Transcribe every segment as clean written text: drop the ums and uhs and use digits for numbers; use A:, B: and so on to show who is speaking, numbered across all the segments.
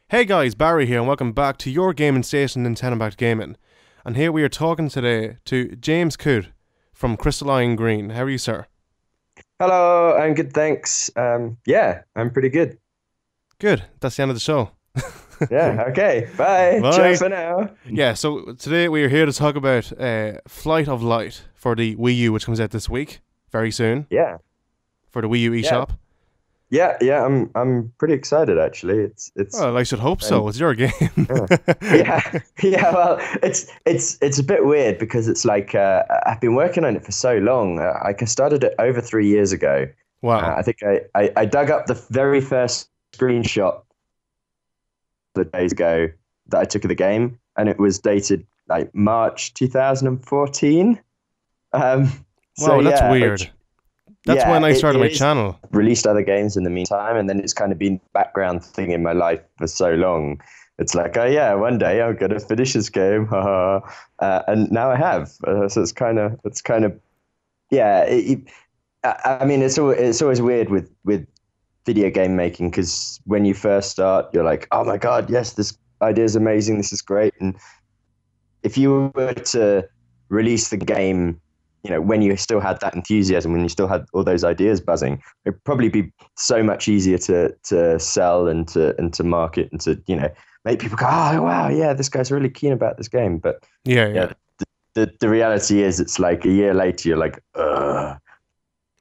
A: Hey guys, Barry here and welcome back to your gaming station, Nintendo Back Gaming. And here we are talking today to James Coote from Crystalline Green. How are you, sir?
B: Hello, I'm good, thanks. Yeah, I'm pretty good.
A: Good, that's the end of the show.
B: Yeah, okay, bye. Ciao
A: Bye.
B: for now.
A: Yeah, so today we are here to talk about Flight of Light for the Wii U, which comes out this week, very soon,
B: Yeah,
A: for the Wii U
B: yeah,
A: eShop.
B: yeah. I'm pretty excited actually. It's
A: Well, I should hope
B: and
A: so. It's your game.
B: yeah, yeah, yeah. Well, it's a bit weird because it's like I've been working on it for so long. Like I started it over 3 years ago.
A: Wow.
B: I think I dug up the very first screenshot the days ago that I took of the game, and it was dated like March 2014. So
A: Wow, that's
B: yeah,
A: weird.
B: which
A: That's
B: yeah,
A: when I started
B: it
A: my
B: is.
A: channel.
B: Released other games in the meantime, and then it's kind of been background thing in my life for so long. It's like, oh yeah, one day I'm gonna finish this game, and now I have. So it's kind of yeah. I mean, it's always weird with video game making because when you first start, you're like, oh my god, yes, this idea is amazing, this is great, and if you were to release the game, when you still had that enthusiasm, when you still had all those ideas buzzing, it'd probably be so much easier to sell and to market and to make people go, oh wow, yeah, this guy's really keen about this game. But
A: Yeah, yeah.
B: yeah, the reality is, it's like a year later, you're like, ugh,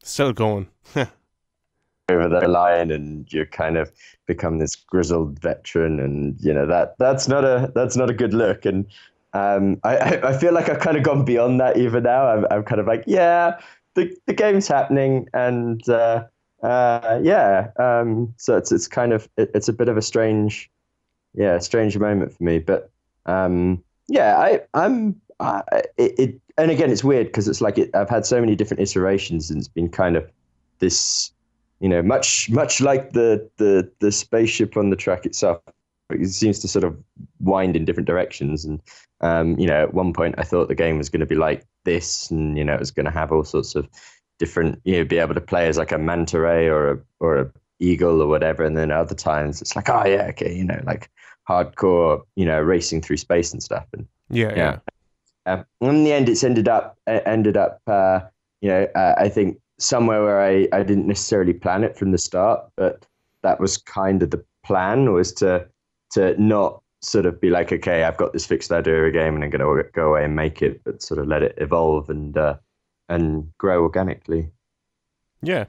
A: Still going.
B: over the line, and you kind of become this grizzled veteran, and that's not a good look. And I feel like I've kind of gone beyond that even now. I'm kind of like, yeah, the game's happening, and yeah, so it's kind of it's a bit of a strange moment for me. But yeah, and again, it's weird because it's like I've had so many different iterations, and it's been kind of this, much like the spaceship on the track itself. It seems to sort of wind in different directions, and at one point I thought the game was going to be like this, and it was going to have all sorts of different, be able to play as like a manta ray or a eagle or whatever, and then other times it's like, oh yeah, okay, like hardcore, racing through space and stuff, and
A: Yeah,
B: yeah.
A: yeah.
B: In the end, it's ended up, I think somewhere where I didn't necessarily plan it from the start, but that was kind of the plan, was to not sort of be like, okay, I've got this fixed idea of a game and I'm going to go away and make it, but sort of let it evolve and grow organically.
A: Yeah.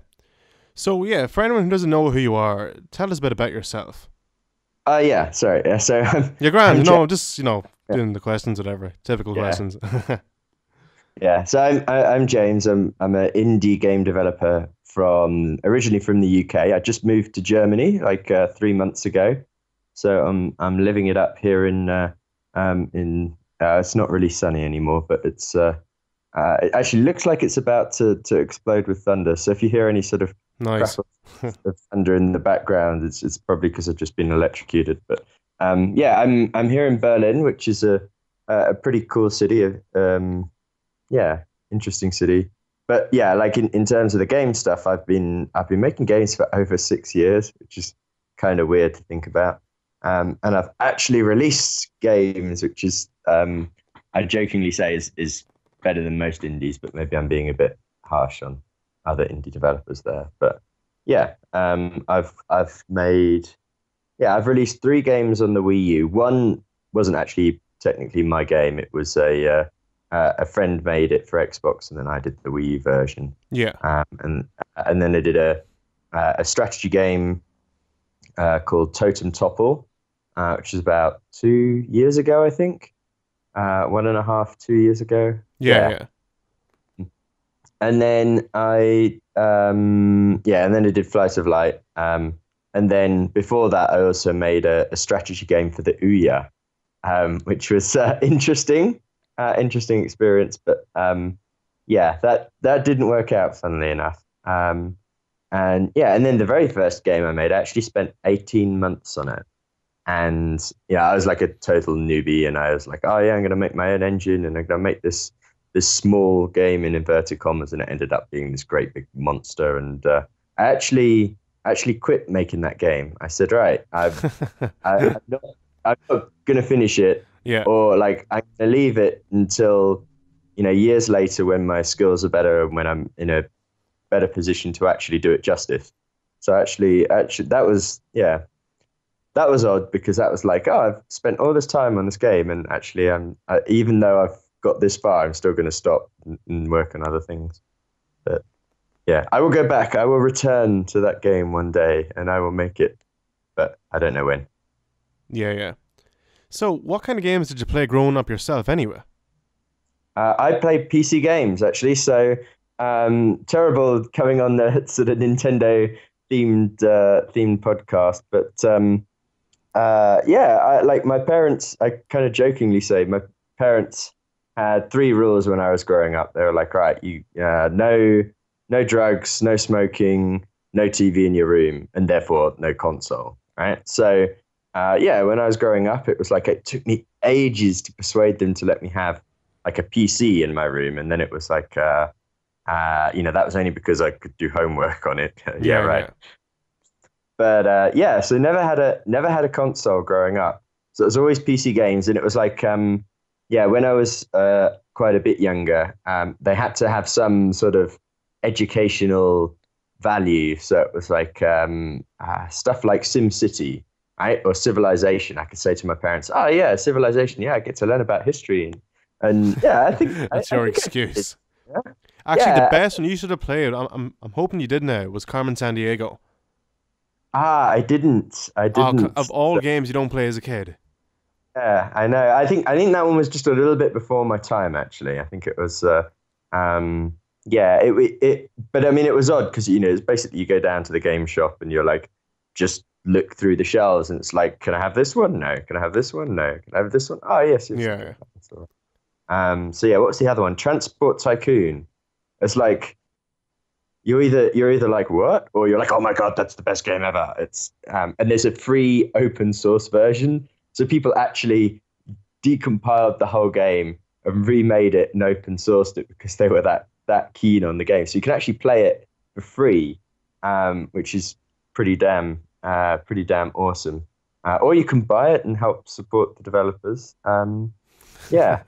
A: So yeah, for anyone who doesn't know who you are, tell us a bit about yourself.
B: Yeah, sorry. Yeah, so
A: You're
B: I'm
A: grand.
B: Jack.
A: No, just doing the questions, whatever. Typical
B: Yeah,
A: questions.
B: yeah. So I'm James. I'm an indie game developer from originally from the UK. I just moved to Germany like 3 months ago, so I'm living it up here in it's not really sunny anymore, but it actually looks like it's about to explode with thunder. So if you hear any sort of
A: Nice.
B: crackle of thunder in the background, it's probably because I've just been electrocuted. But yeah, I'm here in Berlin, which is a pretty cool city. Yeah, interesting city. But yeah, like in terms of the game stuff, I've been making games for over 6 years, which is kind of weird to think about. And I've actually released games, which is I jokingly say is better than most indies, but maybe I'm being a bit harsh on other indie developers there. But yeah, I've released three games on the Wii U. One wasn't actually technically my game. It was a friend made it for Xbox, and then I did the Wii U version.
A: Yeah.
B: And then I did a strategy game called Totem Topple, which is about 2 years ago, I think. 1.5, 2 years ago.
A: Yeah,
B: Yeah.
A: yeah.
B: And then I did Flight of Light. And then before that, I also made a strategy game for the Ouya, which was interesting experience. But yeah, that didn't work out, funnily enough. And yeah, and then the very first game I made, I actually spent 18 months on it. And yeah, I was like a total newbie, and I was like, oh yeah, I'm gonna make my own engine, and I'm gonna make this small game in inverted commas, and it ended up being this great big monster. And I actually actually quit making that game. I said, right, I'm not gonna finish it,
A: Yeah.
B: or like I'm gonna leave it until, years later when my skills are better and when I'm in a better position to actually do it justice. So actually, that was that was odd because that was like, oh, I've spent all this time on this game, and actually, even though I've got this far, I'm still going to stop and work on other things. But yeah, I will go back. I will return to that game one day, and I will make it, but I don't know when.
A: Yeah, yeah. So, what kind of games did you play growing up yourself, anyway?
B: I play PC games actually, so terrible coming on the sort of Nintendo themed podcast, but yeah, like my parents, I kind of jokingly say my parents had three rules when I was growing up. They were like, right, no drugs, no smoking, no TV in your room, and therefore no console. Right. So, yeah, when I was growing up, it was like it took me ages to persuade them to let me have like a PC in my room, and then it was like, that was only because I could do homework on it. Yeah, right. Yeah. But yeah, so never had a console growing up. So it was always PC games, and it was like, yeah, when I was quite a bit younger, they had to have some sort of educational value. So it was like stuff like SimCity, right, or Civilization. I could say to my parents, "Oh yeah, Civilization. Yeah, I get to learn about history." And yeah, I think
A: that's your excuse.
B: Yeah.
A: Actually, the best one you should have played, I'm hoping you did now, was Carmen Sandiego.
B: I didn't.
A: Of all games you don't play as a kid.
B: Yeah, I know. I think that one was just a little bit before my time. Actually, I think it was. Yeah, it. But I mean, it was odd because it's basically you go down to the game shop and you're like, just look through the shelves and it's like, can I have this one? No. Can I have this one? No. Can I have this one? Oh yes.
A: Yeah.
B: So yeah, what was the other one? Transport Tycoon. It's like. You're either like what, or you're like, oh my god, that's the best game ever. It's and there's a free open source version, so people actually decompiled the whole game and remade it and open sourced it because they were that keen on the game. So you can actually play it for free, which is pretty damn awesome. Or you can buy it and help support the developers. Yeah.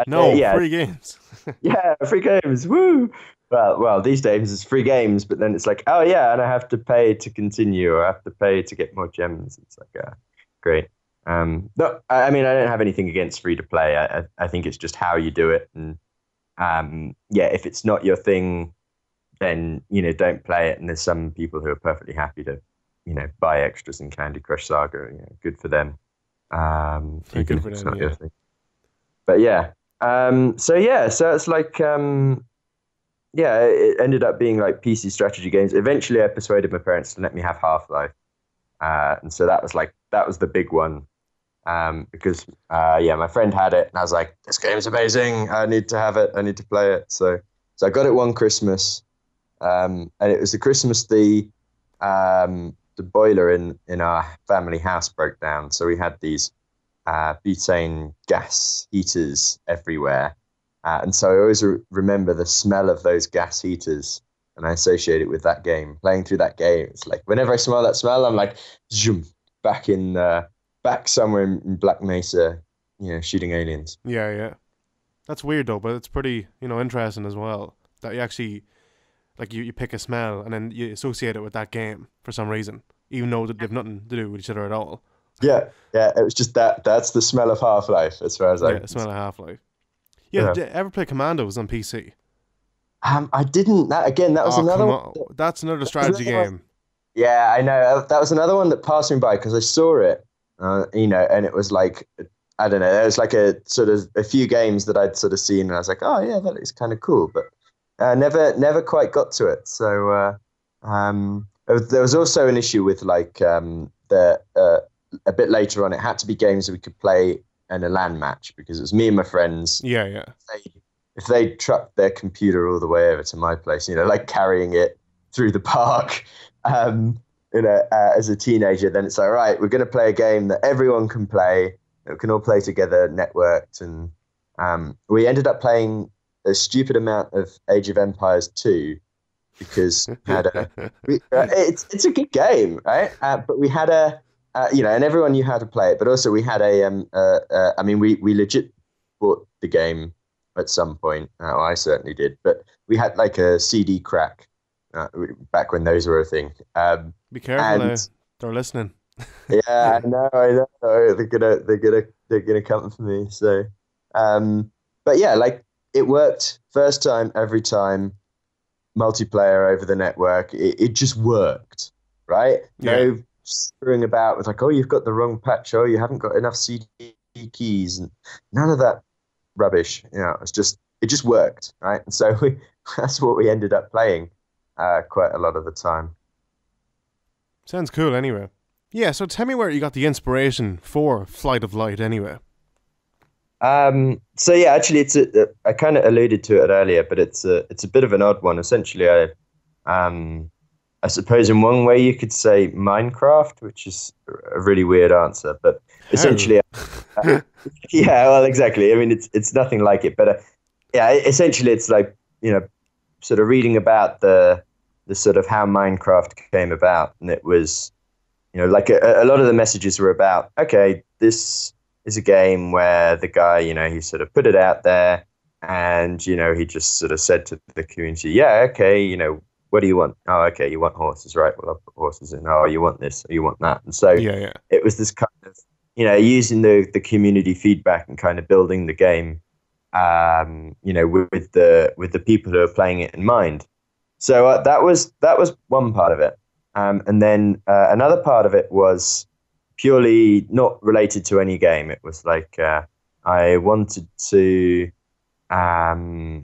A: Free games.
B: Yeah, free games. Woo! Well, these days it's free games, but then it's like, oh yeah, and I have to pay to continue, or I have to pay to get more gems. It's like, great. No, I mean, I don't have anything against free to play. I think it's just how you do it, and yeah, if it's not your thing, then don't play it. And there's some people who are perfectly happy to, buy extras in Candy Crush Saga. Good for them.
A: Good for them. Yeah.
B: But yeah, so it's like. Yeah, it ended up being like PC strategy games. Eventually, I persuaded my parents to let me have Half-Life, and so that was the big one, because my friend had it, and I was like, "This game's amazing! I need to have it. I need to play it." So I got it one Christmas, and it was the Christmas the boiler in our family house broke down, so we had these butane gas heaters everywhere. And so I always remember the smell of those gas heaters, and I associate it with that game. Playing through that game, it's like whenever I smell that smell, I'm like, zoom, back somewhere in Black Mesa, shooting aliens.
A: Yeah. That's weird though, but it's pretty, interesting as well. That you actually, like, you pick a smell and then you associate it with that game for some reason, even though they've nothing to do with each other at all.
B: Yeah. It was just that's the smell of Half-Life as far as I.
A: Yeah, the smell of Half-Life. Yeah, did you ever play Commandos on PC?
B: I didn't. That was another one.
A: That's another strategy game.
B: Yeah, I know. That was another one that passed me by because I saw it, and it was like, I don't know, there was like a sort of a few games that I'd sort of seen, and I was like, oh yeah, that looks kind of cool, but never quite got to it. So there was also an issue with like a bit later on, it had to be games that we could play in a LAN match because it was me and my friends.
A: Yeah.
B: If they trucked their computer all the way over to my place, like carrying it through the park, as a teenager, then it's like, right, we're going to play a game that everyone can play, that we can all play together, networked. And we ended up playing a stupid amount of Age of Empires 2. because it's a good game, right? But we had and everyone knew how to play it. But also we had I mean, we legit bought the game at some point. I certainly did, but we had like a CD crack back when those were a thing.
A: Be careful
B: And
A: now. They're listening.
B: yeah, I know. They're gonna come for me. So, but yeah, like it worked first time, every time, multiplayer over the network. It just worked, right?
A: Yeah.
B: No screwing about with like, oh, you've got the wrong patch, oh, you haven't got enough CD keys, and none of that rubbish. It just worked, right? And so that's what we ended up playing quite a lot of the time.
A: Sounds cool anyway. Yeah, so tell me where you got the inspiration for Flight of Light anyway.
B: So yeah, actually, I kind of alluded to it earlier, but it's a bit of an odd one. Essentially, I suppose in one way you could say Minecraft, which is a really weird answer, but essentially, yeah, well, exactly. I mean, it's nothing like it, but yeah, essentially, it's like, sort of reading about the sort of how Minecraft came about, and it was, like a lot of the messages were about, okay, this is a game where the guy, he sort of put it out there, and he just sort of said to the community, yeah, okay, what do you want? Oh, okay, you want horses, right? Well, I'll put horses in. Oh, you want this, or you want that. And so
A: Yeah.
B: it was this kind of, using the community feedback and kind of building the game, with the people who are playing it in mind. So that was one part of it. And then another part of it was purely not related to any game. It was like I wanted to, I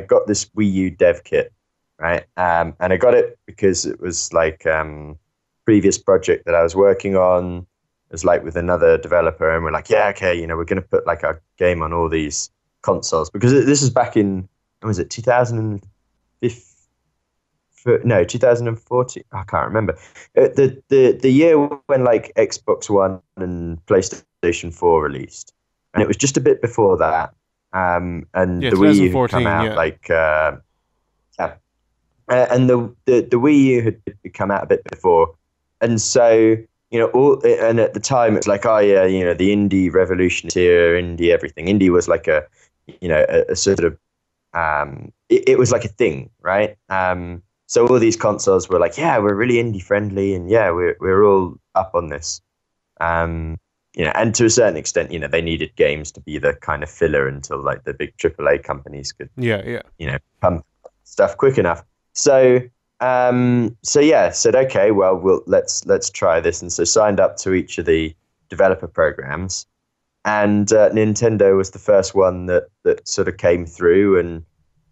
B: got this Wii U dev kit, right? And I got it because it was like previous project that I was working on. It was like with another developer, and we're like, yeah, okay, we're going to put like our game on all these consoles, because this is back in, when was it, 2015? No, 2014. I can't remember. The year when like Xbox One and PlayStation 4 released, and it was just a bit before that. And
A: Yeah,
B: the Wii U had
A: 2014,
B: come out,
A: yeah.
B: like and the Wii U had come out a bit before, and so and at the time it's like, oh yeah, the indie revolution is here, indie everything. Indie was like a sort of it was like a thing, right? So all these consoles were like, yeah, we're really indie friendly, and yeah, we're all up on this. And to a certain extent, they needed games to be the kind of filler until like the big AAA companies could,
A: Yeah.
B: pump stuff quick enough. So yeah, said, okay, well, let's try this, and so signed up to each of the developer programs, and Nintendo was the first one that sort of came through, and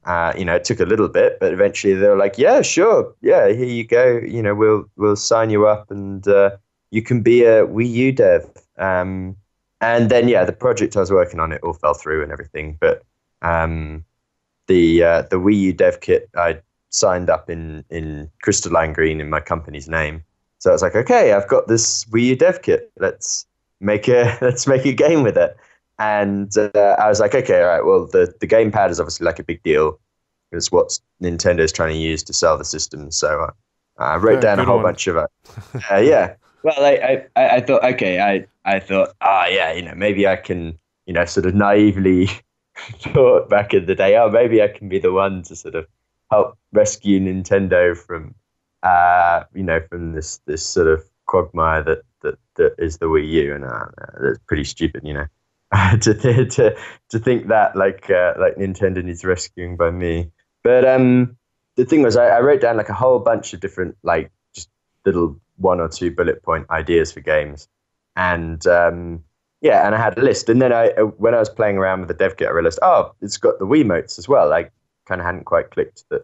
B: it took a little bit, but eventually they were like, yeah, sure, yeah, here you go, we'll sign you up, and you can be a Wii U dev. And then yeah, the project I was working on, it all fell through and everything, but the Wii U dev kit, I signed up in Crystalline Green in my company's name. So I was like, okay, I've got this Wii U dev kit. Let's make a game with it. And I was like, okay, all right. Well, the gamepad is obviously like a big deal. It's what Nintendo is trying to use to sell the system. So I wrote down a whole bunch of it. Yeah. Well, I thought, okay, I thought, yeah, maybe I can, sort of naively thought back in the day, oh, maybe I can be the one to sort of help rescue Nintendo from, from this sort of quagmire that is the Wii U, and that's pretty stupid, to think that like Nintendo needs rescuing by me. But the thing was, I wrote down like a whole bunch of different like just little 1 or 2 bullet point ideas for games, and yeah, and I had a list, and then when I was playing around with the dev kit, I realized, oh, it's got the Wiimotes as well. I kind of hadn't quite clicked that,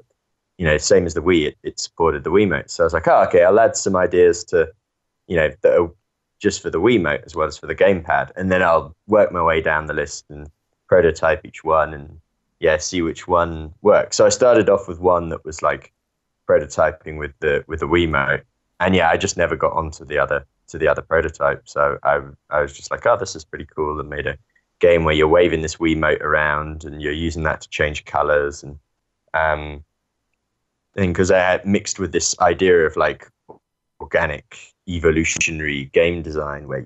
B: same as the Wii, it supported the Wiimote. So I was like, oh, okay, I'll add some ideas to, that are just for the Wiimote as well as for the gamepad, and then I'll work my way down the list and prototype each one, and yeah, see which one works. So I started off with one that was like prototyping with the Wiimote, and yeah, I just never got onto the other prototype. So I was just like, oh, this is pretty cool, and made a game where you're waving this Wiimote around and you're using that to change colors, and thing, because I had mixed with this idea of like organic evolutionary game design where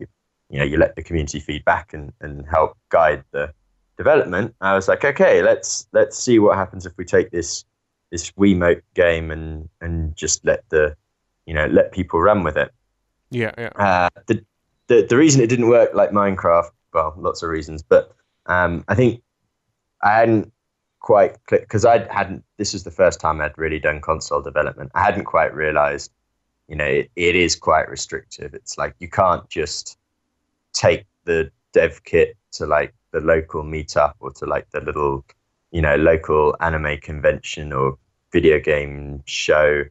B: you let the community feedback and help guide the development. I was like, okay, let's see what happens if we take this Wiimote game and just let people run with it.
A: Yeah, yeah.
B: The reason it didn't work like Minecraft, well, lots of reasons, but I think I hadn't quite clicked, because this was the first time I'd really done console development. I hadn't quite realized, it is quite restrictive. It's like you can't just take the dev kit to like the local meetup or to like the little, local anime convention or video game show.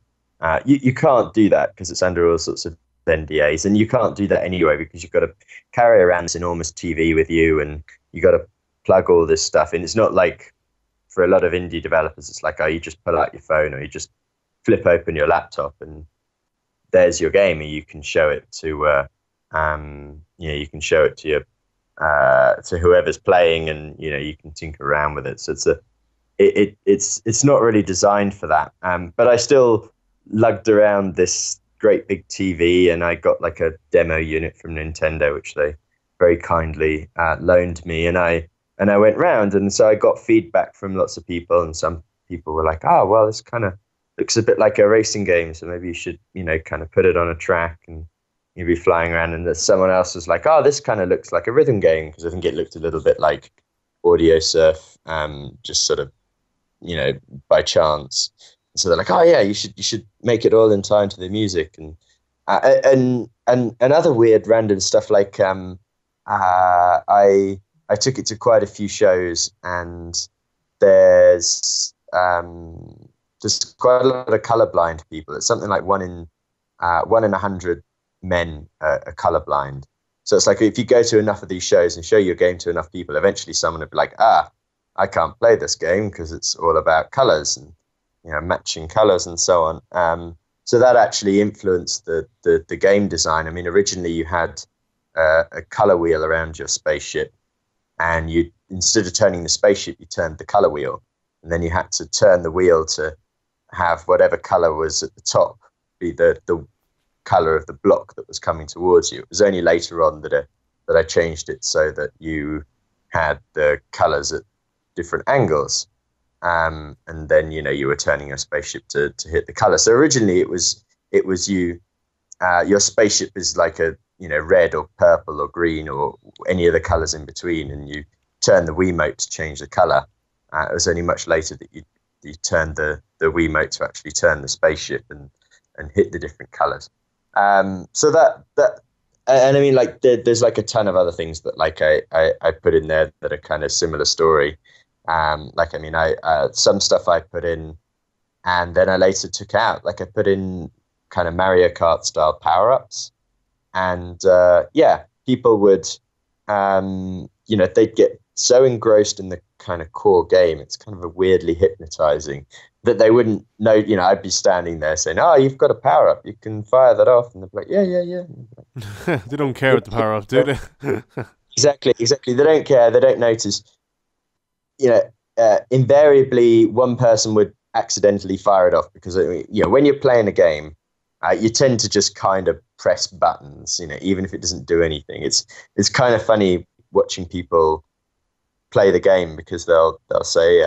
B: You can't do that because it's under all sorts of NDAs, and you can't do that anyway because you've got to carry around this enormous TV with you, and you got to plug all this stuff in. It's not like for a lot of indie developers, it's like, oh, you just pull out your phone or you just flip open your laptop and there's your game, and you can show it to you can show it to your to whoever's playing, and you can tinker around with it. So it's not really designed for that. But I still lugged around this great big TV, and I got like a demo unit from Nintendo, which they very kindly loaned me, and I went round, and so I got feedback from lots of people, and some people were like, oh, well, this kind of looks a bit like a racing game, so maybe you should, kind of put it on a track and you'd be flying around. And someone else was like, oh, this kind of looks like a rhythm game, because I think it looked a little bit like Audio Surf, just sort of, by chance. So they're like, oh yeah, you should make it all in time to the music, and other weird random stuff like I took it to quite a few shows, and there's quite a lot of colorblind people. It's something like one in 100 men are colorblind. So it's like if you go to enough of these shows and show your game to enough people, eventually someone will be like, I can't play this game because it's all about colors and matching colors and so on. So that actually influenced the game design. I mean, originally you had a color wheel around your spaceship, and instead of turning the spaceship, you turned the color wheel, and then you had to turn the wheel to have whatever color was at the top be the color of the block that was coming towards you. It was only later on that I changed it so that you had the colors at different angles, and then you were turning your spaceship to hit the color. So originally it was you. Your spaceship is like a red or purple or green or any of the colors in between, and you turn the Wiimote to change the color. It was only much later that you turned the Wiimote to actually turn the spaceship and hit the different colors. So that and I mean, like there's like a ton of other things that like I put in there that are kind of similar story. Like, I mean, some stuff I put in and then I later took out. Like I put in kind of Mario Kart style power-ups, and people would they'd get so engrossed in the kind of core game, it's kind of a weirdly hypnotizing, that they wouldn't know. I'd be standing there saying, oh, you've got a power-up, you can fire that off, and they'd be like, yeah.
A: They don't care what the power-up, do they?
B: Exactly. They don't care. They don't notice. Invariably one person would accidentally fire it off, because when you're playing a game, you tend to just kind of press buttons, even if it doesn't do anything. It's kind of funny watching people play the game, because they'll say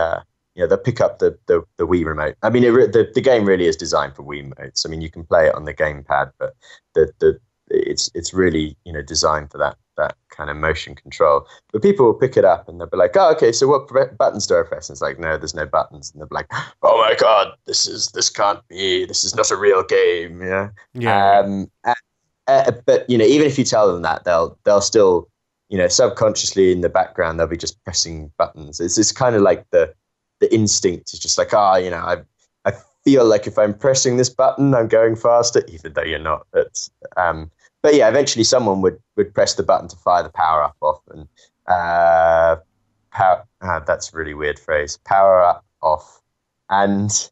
B: they'll pick up the Wii remote. I mean, the game really is designed for Wii remotes. I mean, you can play it on the gamepad, but it's really designed for that kind of motion control. But people will pick it up and they'll be like, oh, okay, so what buttons do I press? And it's like, no, there's no buttons. And they'll be like, oh my god, this can't be, this is not a real game. But even if you tell them that, they'll still subconsciously in the background they'll be just pressing buttons. It's kind of like the instinct is just like, I feel like if I'm pressing this button I'm going faster, even though you're not. But yeah, eventually someone would press the button to fire the power up off, and that's a really weird phrase, power up off, and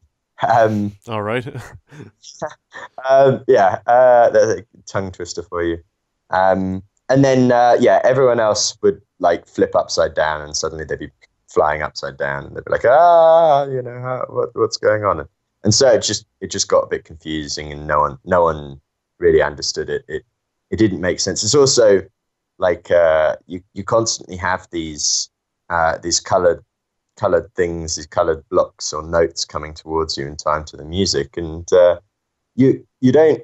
A: all right.
B: that's a tongue twister for you. And then everyone else would like flip upside down, and suddenly they'd be flying upside down, and they'd be like, what's going on? And so it just got a bit confusing, and no one really understood it. It didn't make sense. It's also like you constantly have these colored things, these colored blocks or notes coming towards you in time to the music, and you don't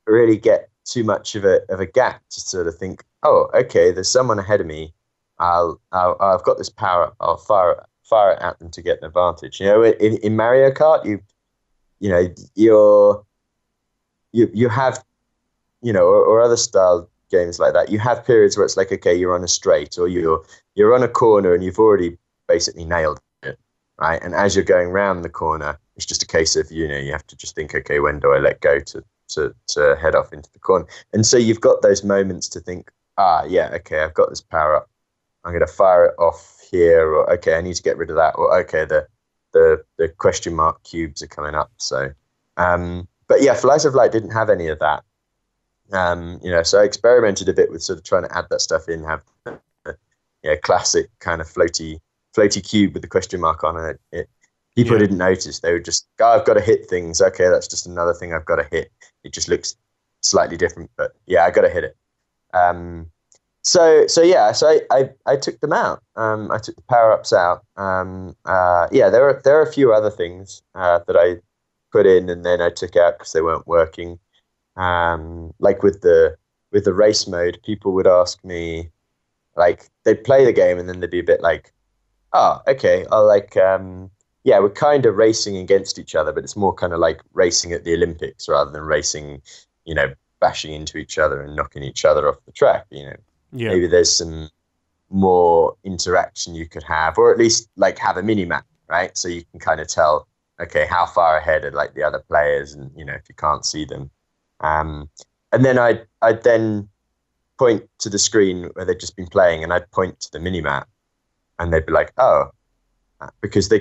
B: really get too much of a gap to sort of think, oh, okay, there's someone ahead of me. I've got this power. I'll fire it at them to get an advantage. You know, in Mario Kart, you know you have, you know, or other style games like that. You have periods where it's like, okay, you're on a straight, or you're on a corner, and you've already basically nailed it, right? And as you're going round the corner, it's just a case of, you know, you have to just think, okay, when do I let go to head off into the corner? And so you've got those moments to think, yeah, okay, I've got this power up. I'm going to fire it off here, or okay, I need to get rid of that, or okay, the question mark cubes are coming up. So, but yeah, Flight of Light didn't have any of that. You know, so I experimented a bit with sort of trying to add that stuff in, have classic kind of floaty cube with the question mark on it. People didn't notice. They would just, I've got to hit things. Okay, that's just another thing I've got to hit. It just looks slightly different, but yeah, I got to hit it. So I took them out. I took the power ups out. There are a few other things that I put in and then I took out because they weren't working. Like with the race mode, people would ask me, like, they'd play the game and then they'd be a bit like, oh, okay, I'll like, we're kind of racing against each other, but it's more kind of like racing at the Olympics rather than racing, you know, bashing into each other and knocking each other off the track. You know, maybe there's some more interaction you could have, or at least like have a mini map, right? So you can kind of tell, okay, how far ahead are like the other players, and you know, if you can't see them. And then I'd then point to the screen where they'd just been playing, and I'd point to the mini map, and they'd be like, oh, because they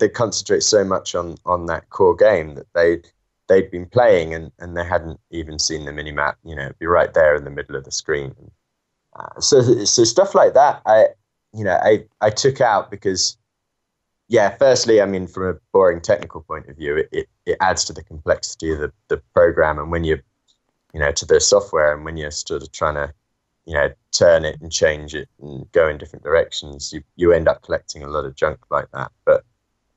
B: concentrate so much on that core game that they'd been playing and they hadn't even seen the mini map. You know, it'd be right there in the middle of the screen. So stuff like that, I took out because, yeah, firstly, I mean, from a boring technical point of view, it adds to the complexity of the program, and when you know, to the software, and when you're sort of trying to, you know, turn it and change it and go in different directions, you end up collecting a lot of junk like that. But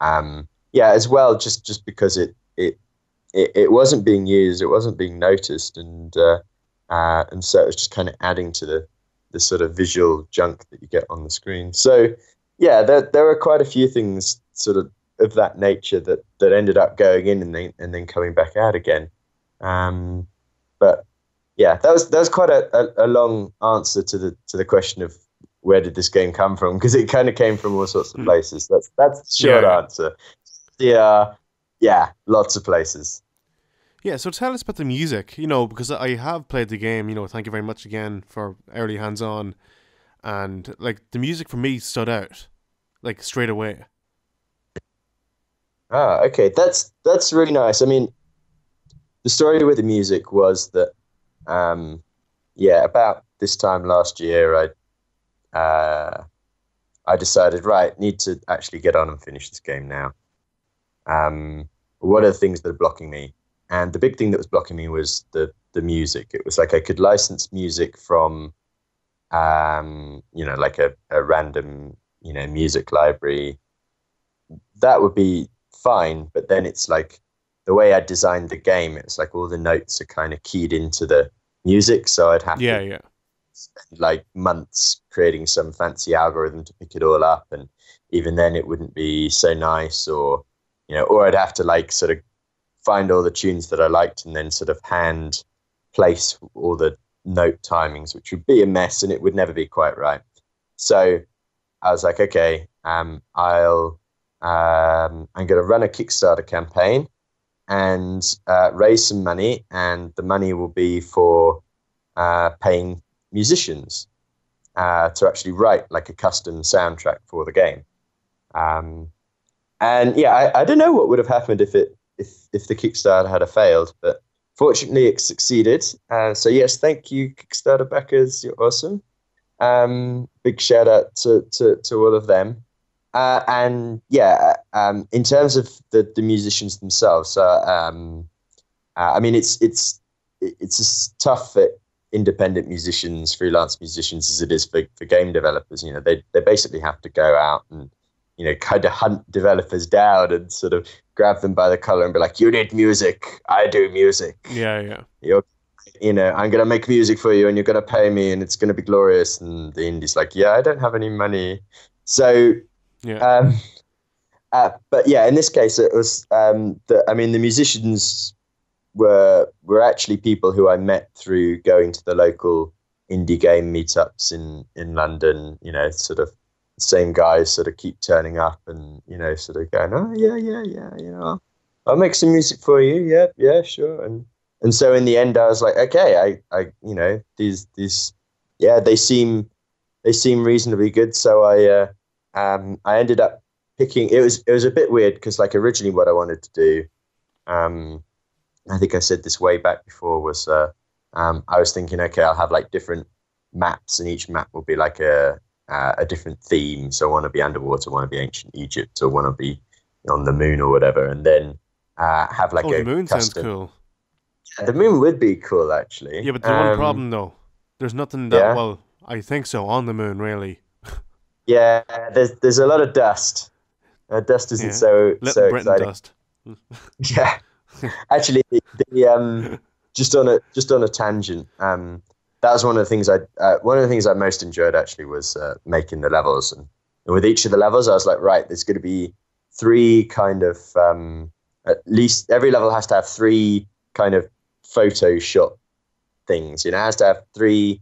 B: as well, just because it wasn't being used, it wasn't being noticed, and so it was just kind of adding to the sort of visual junk that you get on the screen. So yeah, there are quite a few things sort of that nature that ended up going in and then coming back out again. But yeah, that was quite a long answer to the question of where did this game come from, because it kind of came from all sorts of places. That's the short answer. Yeah, lots of places.
A: Yeah, so tell us about the music, you know, because I have played the game, you know, thank you very much again for early hands-on, and like the music for me stood out like straight away.
B: Okay, that's really nice. I mean, the story with the music was that about this time last year I decided, right, need to actually get on and finish this game now. What are the things that are blocking me? And the big thing that was blocking me was the music. It was like I could license music from like a random, you know, music library. That would be fine, but then it's like the way I designed the game, it's like all the notes are kind of keyed into the music, so I'd have to spend like months creating some fancy algorithm to pick it all up, and even then it wouldn't be so nice, or you know, or I'd have to like sort of find all the tunes that I liked and then sort of hand place all the note timings, which would be a mess and it would never be quite right. So I was like, okay, I'm going to run a Kickstarter campaign and raise some money, and the money will be for paying musicians to actually write like a custom soundtrack for the game. And yeah, I don't know what would have happened if the Kickstarter had failed, but fortunately it succeeded. So yes, thank you, Kickstarter backers, you're awesome. Big shout out to all of them. And yeah, in terms of the musicians themselves, I mean, it's as tough for independent musicians, freelance musicians, as it is for game developers. You know, they basically have to go out and, you know, kind of hunt developers down and sort of grab them by the collar and be like, you need music, I do music.
A: Yeah.
B: You know, I'm going to make music for you and you're going to pay me and it's going to be glorious. And the indie's like, yeah, I don't have any money. So,
A: Yeah.
B: but yeah, in this case, it was, I mean, the musicians were actually people who I met through going to the local indie game meetups in London. You know, sort of same guys sort of keep turning up and, you know, sort of going, oh yeah, you know, I'll make some music for you. Yeah, sure. And so in the end, I was like, okay, I you know, these yeah, they seem reasonably good. So I ended up picking. It was a bit weird because, like, originally what I wanted to do, I think I said this way back before, was I was thinking, okay, I'll have like different maps, and each map will be like a different theme. So I want to be underwater, want to be ancient Egypt, or want to be on the moon or whatever, and then have like
A: the moon
B: custom.
A: sounds cool.
B: The moon would be cool, actually.
A: Yeah, but there's one problem though. There's nothing that well, I think so, on the moon really.
B: Yeah, there's a lot of dust. Dust isn't so
A: Britain
B: exciting.
A: Dust.
B: Yeah, actually, just on a tangent. That was one of the things I most enjoyed, actually, was making the levels, and with each of the levels, I was like, right, there's going to be three kind of at least every level has to have three kind of Photoshop things. You know, it has to have three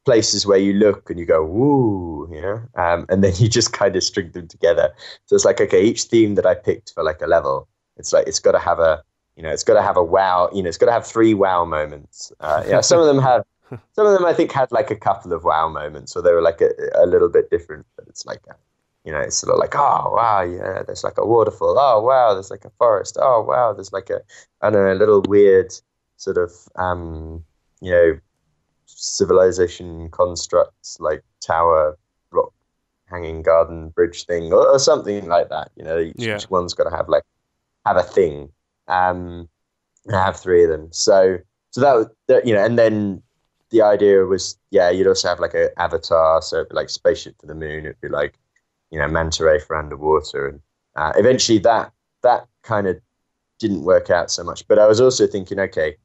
B: places where you look and you go, woo, you know, and then you just kind of string them together. So it's like, okay, each theme that I picked for like a level, it's like, it's got to have a wow, you know, it's got to have three wow moments. Yeah, some of them I think had like a couple of wow moments, or they were like a little bit different, but it's like, you know, it's sort of like, oh wow, yeah, there's like a waterfall. Oh wow, there's like a forest. Oh wow, there's like I don't know, a little weird sort of, you know, civilization constructs like tower, block, hanging garden, bridge thing, or something like that. You know, each one's got to have a thing. I have three of them. So that, you know, and then the idea was, yeah, you'd also have like an avatar. So it'd be like spaceship for the moon. It'd be like, you know, manta ray for underwater. And eventually that kind of didn't work out so much. But I was also thinking, okay,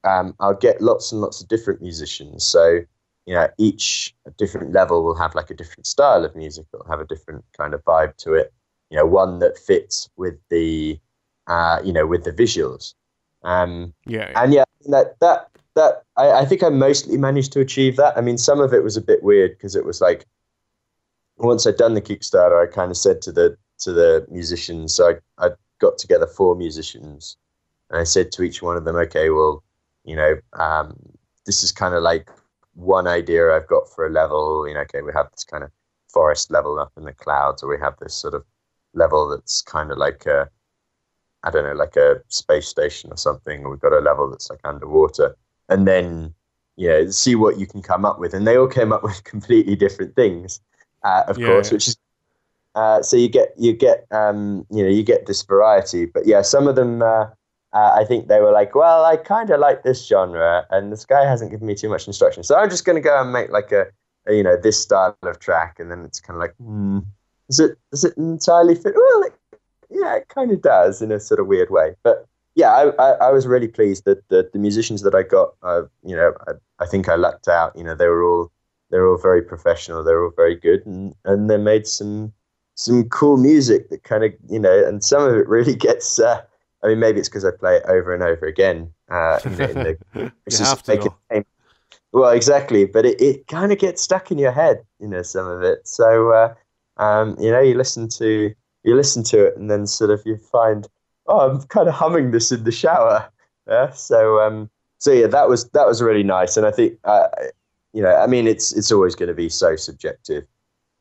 B: I'll get lots and lots of different musicians. So, you know, each different level will have like a different style of music. It'll have a different kind of vibe to it. You know, one that fits with the, you know, with the visuals. And yeah, that I think I mostly managed to achieve that. I mean, some of it was a bit weird because it was like, once I'd done the Kickstarter, I kind of said to the musicians, so I got together 4 musicians, and I said to each one of them, okay, well, you know, this is kind of like one idea I've got for a level. You know, okay, we have this kind of forest level up in the clouds, or we have this sort of level that's kind of like I don't know, like a space station or something, or we've got a level that's like underwater, and then, you know, see what you can come up with. And they all came up with completely different things, of course, which is, so you get, you know, you get this variety. But yeah, some of them, I think they were like, well, I kind of like this genre, and this guy hasn't given me too much instruction, so I'm just going to go and make like a, you know, this style of track. And then it's kind of like, does it entirely fit? Well, yeah, it kind of does in a sort of weird way. But yeah, I was really pleased that the musicians that I got, you know, I think I lucked out. You know, they're all very professional. They're all very good, and they made some cool music that kind of, you know, and some of it really gets. I mean, maybe it's because I play it over and over again. You know,
A: you have to.
B: Well, exactly, but it kind of gets stuck in your head. You know, some of it. So you know, you listen to it, and then sort of you find, oh, I'm kind of humming this in the shower. Yeah. So yeah, that was really nice. And I think, you know, I mean, it's always going to be so subjective,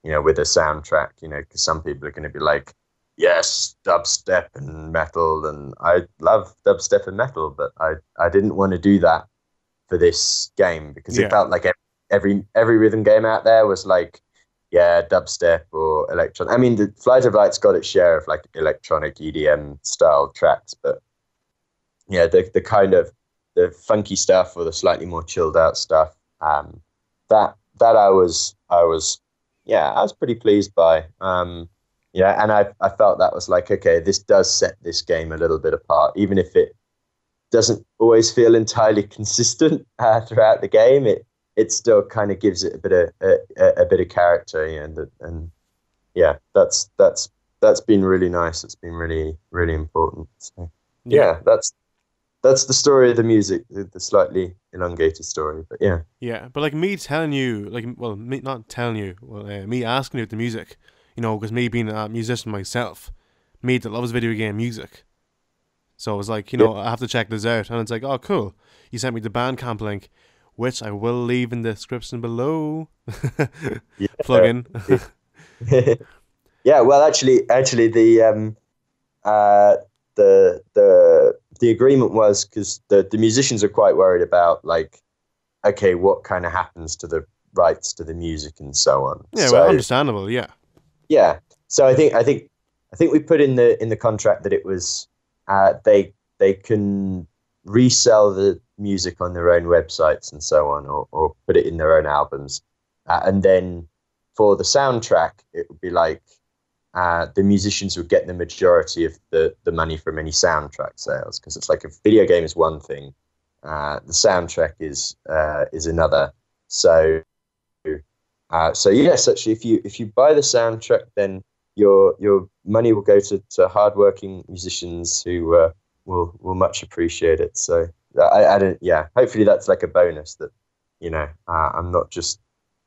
B: you know, with a soundtrack, you know, because some people are going to be like, yes, dubstep and metal, and I love dubstep and metal, but I didn't want to do that for this game, because it felt like every rhythm game out there was like, yeah, dubstep or more electronic. I mean, the Flight of Light's got its share of like electronic EDM style tracks, but yeah, the kind of the funky stuff or the slightly more chilled out stuff, that I was pretty pleased by. Yeah, and I felt that was like, okay, this does set this game a little bit apart, even if it doesn't always feel entirely consistent throughout the game. It still kind of gives it a bit of character, you know, and yeah, that's been really nice. It's been really, really important. So yeah, that's the story of the music, the slightly elongated story, but yeah.
A: Yeah, but like me telling you, like, well, me not telling you, well, me asking you the music, you know, because me being a musician myself, me that loves video game music. So it was like, you know, I have to check this out, and it's like, oh, cool. You sent me the Bandcamp link, which I will leave in the description below.
B: Yeah.
A: Plug in.
B: Yeah, well, actually, the agreement was because the musicians are quite worried about like, okay, what kind of happens to the rights to the music and so on.
A: Yeah,
B: so,
A: well, understandable. Yeah.
B: Yeah. So I think we put in the contract that it was they can resell the music on their own websites and so on, or put it in their own albums, and then for the soundtrack, it would be like the musicians would get the majority of the money from any soundtrack sales, because it's like a video game is one thing, the soundtrack is another. So yes, actually, if you buy the soundtrack, then your money will go to hardworking musicians who will much appreciate it. So I don't, yeah. Hopefully that's like a bonus that, you know, I'm not just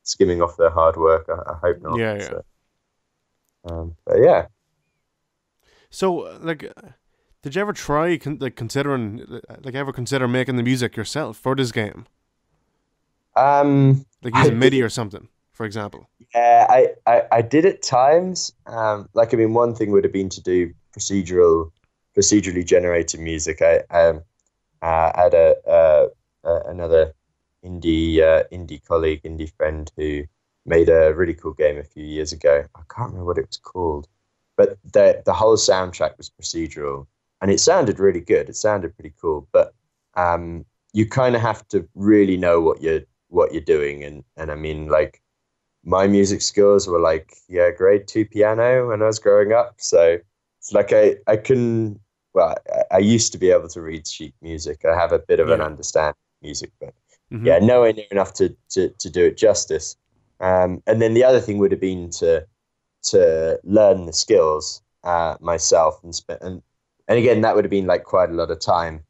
B: skimming off their hard work. I hope not.
A: Yeah.
B: So, but yeah.
A: So, like, did you ever try consider making the music yourself for this game? Like using MIDI or something, for example.
B: Yeah, I did at times. Like, I mean, one thing would have been to do procedurally generated music. I had another indie colleague, indie friend who made a really cool game a few years ago. I can't remember what it was called, but the whole soundtrack was procedural, and it sounded really good. It sounded pretty cool, but you kind of have to really know what you're doing, and I mean, like, my music skills were like, yeah, grade 2 piano when I was growing up. So it's like I used to be able to read sheet music. I have a bit of an understanding of music, but yeah, nowhere near enough to do it justice. And then the other thing would have been to learn the skills myself, and again, that would have been like quite a lot of time.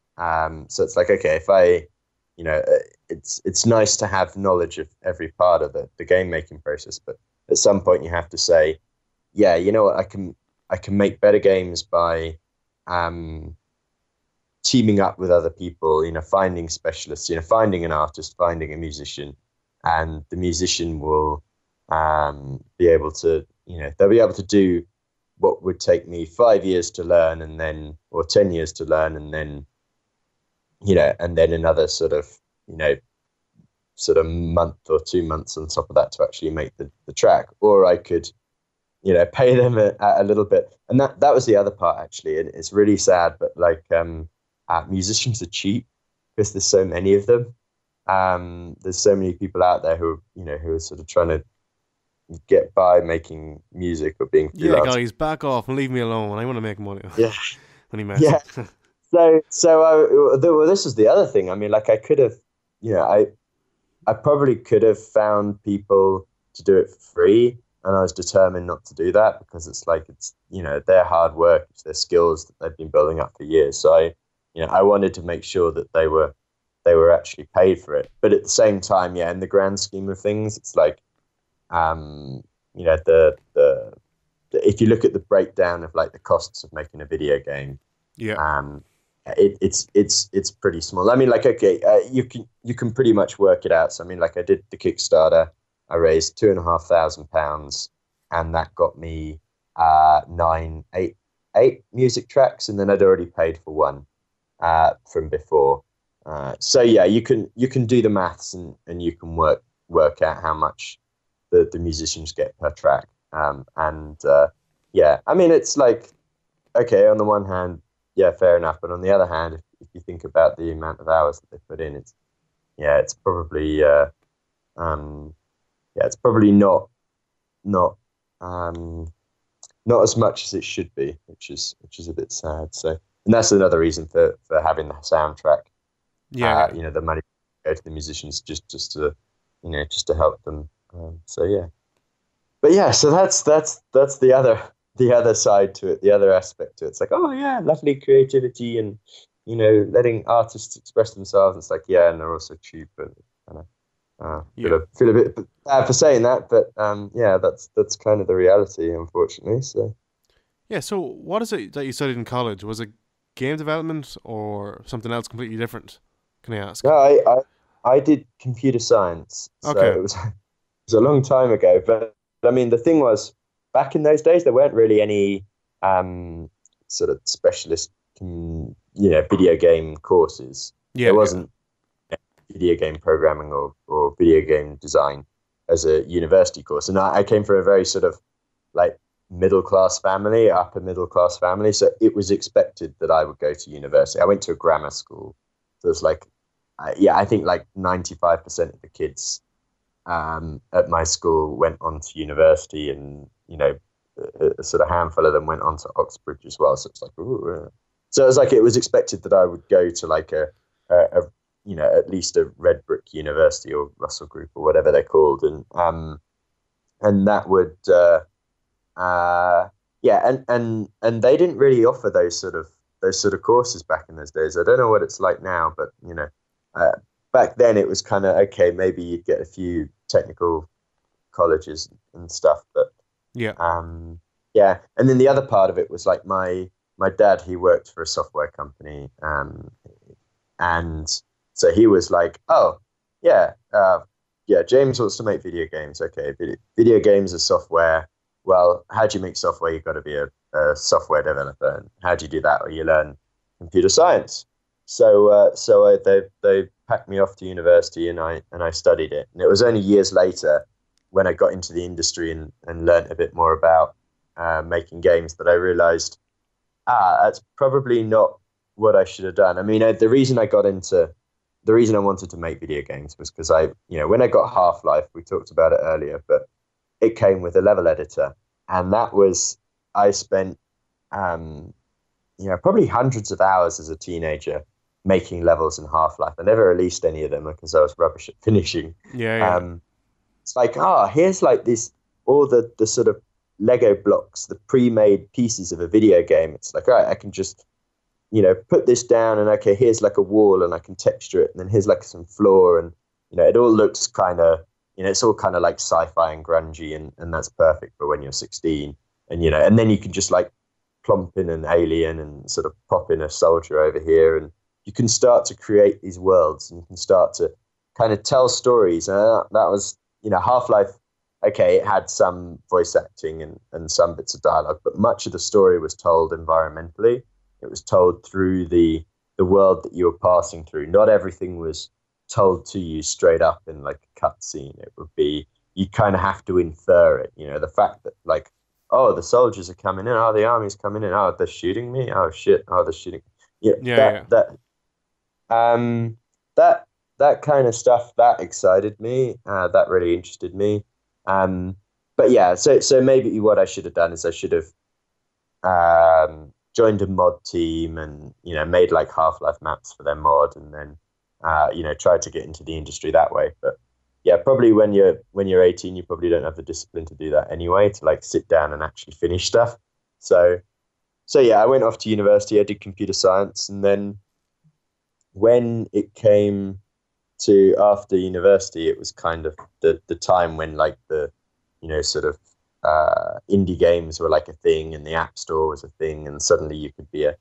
B: So it's like, okay, if I, you know, it's nice to have knowledge of every part of the game making process, but at some point you have to say, yeah, you know what, I can make better games by teaming up with other people, you know, finding specialists, you know, finding an artist, finding a musician, and the musician will be able to, you know, they'll be able to do what would take me 5 years to learn, and then, or 10 years to learn, and then, you know, and then another sort of, you know, sort of month or 2 months on top of that to actually make the track. Or I could, you know, pay them a little bit. And that was the other part, actually. And it's really sad, but like, musicians are cheap because there's so many of them. There's so many people out there who are sort of trying to get by making music or being freelance.
A: Yeah, guys, back off and leave me alone. I want to make money.
B: Yeah.
A: When he messes.
B: Yeah. Well, this is the other thing. I mean, like, I could have, you know, I probably could have found people to do it for free, and I was determined not to do that, because it's like, it's, you know, their hard work, it's their skills that they've been building up for years. So I wanted to make sure that they were actually paid for it. But at the same time, yeah, in the grand scheme of things, it's like, you know, the if you look at the breakdown of like the costs of making a video game, it's pretty small. I mean, like, okay, you can pretty much work it out. So I mean, like, I did the Kickstarter, I raised £2,500, and that got me eight music tracks, and then I'd already paid for one from before. So yeah, you can do the maths, and you can work out how much the musicians get per track. And yeah, I mean, it's like, okay, on the one hand, yeah, fair enough, but on the other hand, if you think about the amount of hours that they put in, it's yeah, it's probably um, yeah, it's probably not um, not as much as it should be, which is a bit sad. So, and that's another reason for having the soundtrack.
A: Yeah, yeah.
B: The money go to the musicians just to just to help them. So yeah, but yeah, so that's the other side to it, the other aspect to it. It's like, oh yeah, lovely creativity and letting artists express themselves. It's like, yeah, and they're also cheap and kind of
A: Yeah.
B: feel a bit bad for saying that, but yeah, that's kind of the reality, unfortunately. So
A: Yeah, so what is it that you studied in college? Was it game development or something else completely different? Can I ask?
B: no, I did computer science, so
A: Okay.
B: it was a long time ago. But I mean, the thing was, back in those days, there weren't really any sort of specialist, video game courses.
A: Yeah,
B: There
A: yeah.
B: wasn't video game programming or video game design as a university course. And I came from a very sort of like middle class family, upper middle class family. So it was expected that I would go to university. I went to a grammar school. So it's like, yeah, I think like 95% of the kids at my school went on to university, and a sort of handful of them went on to Oxbridge as well. So it's like, ooh, so it was like it was expected that I would go to like a at least a red brick university or Russell Group or whatever they're called, and that would yeah, and they didn't really offer those sort of courses back in those days. I don't know what it's like now, but uh, back then it was kind of okay. Maybe you'd get a few technical colleges and stuff, but
A: Yeah.
B: yeah. And then the other part of it was like my dad. He worked for a software company, and so he was like, oh yeah, yeah. James wants to make video games. Okay, video games are software. Well, how do you make software? You've got to be a software developer. And how do you do that? Or you learn computer science. So they packed me off to university, and I studied it. And it was only years later, when I got into the industry and learned a bit more about making games, that I realized, that's probably not what I should have done. I mean, the reason I wanted to make video games was because when I got Half-Life, we talked about it earlier, but it came with a level editor, and I spent probably hundreds of hours as a teenager making levels in Half-Life. I never released any of them because I was rubbish at finishing.
A: Yeah, yeah.
B: Um, it's like, here's like this, all the sort of Lego blocks, the pre-made pieces of a video game. It's like, all right, I can just put this down, and okay, here's like a wall, and I can texture it, and then here's like some floor, and it all looks kind of, it's all kind of like sci-fi and grungy, and that's perfect for when you're 16, and then you can just like plump in an alien and sort of pop in a soldier over here, and you can start to create these worlds, and you can start to kind of tell stories. And that was, Half-Life. Okay, it had some voice acting and some bits of dialogue, but much of the story was told environmentally. It was told through the world that you were passing through. Not everything was told to you straight up in like a cutscene. It would be, you kind of have to infer it. The fact that like, oh, the soldiers are coming in. Oh, the army's coming in. Oh, they're shooting me. Oh shit. Oh, they're shooting. Yeah,
A: Yeah, yeah.
B: um that that kind of stuff that excited me. That really interested me. But yeah, so maybe what I should have done is I should have joined a mod team, and made like Half-Life maps for their mod, and then tried to get into the industry that way. But yeah, probably when you're 18, you probably don't have the discipline to do that anyway, to like sit down and actually finish stuff. So yeah, I went off to university. I did computer science, and then when it came to after university, it was kind of the time when like the sort of indie games were like a thing, and the App Store was a thing, and suddenly you could be a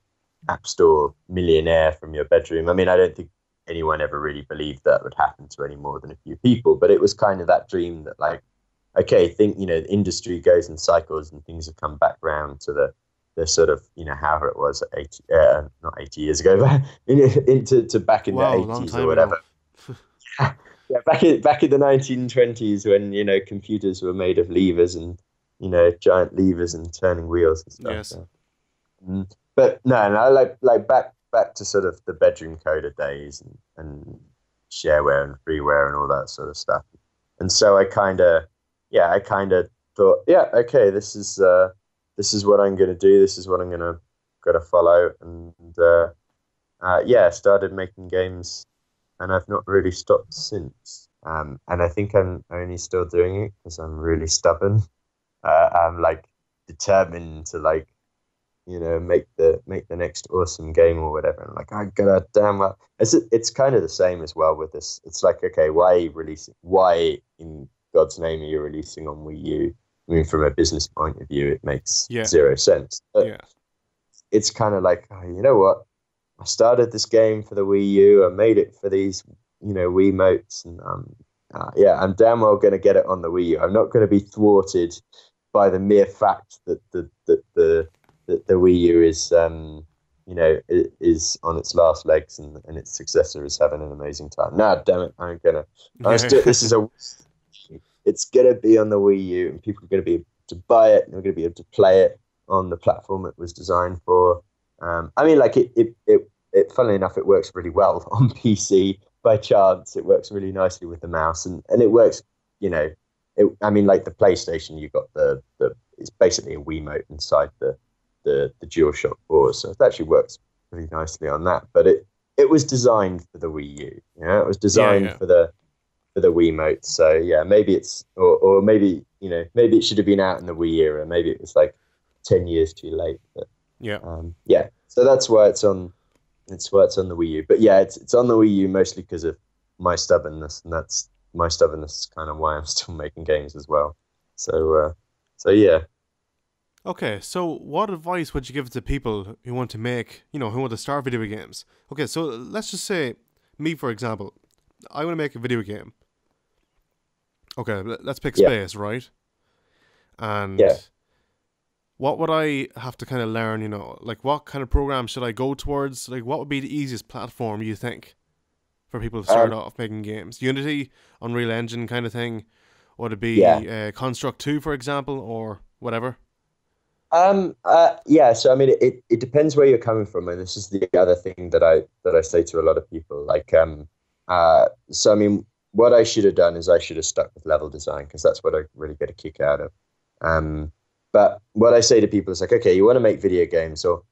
B: App Store millionaire from your bedroom. I mean, I don't think anyone ever really believed that would happen to any more than a few people, but it was kind of that dream that like, okay, the industry goes in cycles, and things have come back round to the sort of however it was 80, not 80 years ago, but into back in the
A: Wow, long
B: 80s or
A: time ago.
B: whatever. Yeah, back in the 1920s, when computers were made of levers and giant levers and turning wheels and stuff.
A: Yes.
B: Yeah. But no, like back to sort of the bedroom coder days and shareware and freeware and all that sort of stuff. And so I kind of thought, yeah, okay, this is what I'm going to do. This is what I'm gonna follow. And yeah, started making games, and I've not really stopped since. And I think I'm only still doing it because I'm really stubborn. I'm like determined to like make the next awesome game or whatever. And like, I gotta damn well. It's kind of the same as well with this. It's like, okay, why in God's name are you releasing on Wii U? I mean, from a business point of view, it makes
A: Yeah.
B: zero sense. But
A: Yeah.
B: it's kind of like, oh, you know what? I started this game for the Wii U. I made it for these, Wiimotes, and yeah, I'm damn well going to get it on the Wii U. I'm not going to be thwarted by the mere fact that the Wii U is, is on its last legs, and its successor is having an amazing time. Nah, damn it, this is it's gonna be on the Wii U, and people are gonna be able to buy it, and they're gonna be able to play it on the platform it was designed for. I mean, like funnily enough, it works really well on PC by chance. It works really nicely with the mouse, and it works, I mean, like the PlayStation, you got the it's basically a Wiimote inside the DualShock 4, so it actually works really nicely on that. But it was designed for the Wii U, it was designed for the Wiimote. So yeah, maybe it's or maybe maybe it should have been out in the Wii era. Maybe it was like 10 years too late. But yeah. So that's why it's on. It's why it's on the Wii U. But yeah, it's on the Wii U mostly because of my stubbornness, and that's my stubbornness is kind of why I'm still making games as well. So yeah.
A: Okay, so what advice would you give to people who want to make, who want to start video games? Okay, so let's just say me, for example. I want to make a video game. Okay, let's pick space, right? And what would I have to kind of learn, like what kind of program should I go towards? Like what would be the easiest platform, you think, for people to start off making games? Unity, Unreal Engine kind of thing? Or would it be Construct 2, for example, or whatever?
B: Yeah, so I mean it depends where you're coming from, and this is the other thing that I say to a lot of people. Like so I mean what I should have done is I should have stuck with level design, because that's what I really get a kick out of. But what I say to people is like, okay, you want to make video games, so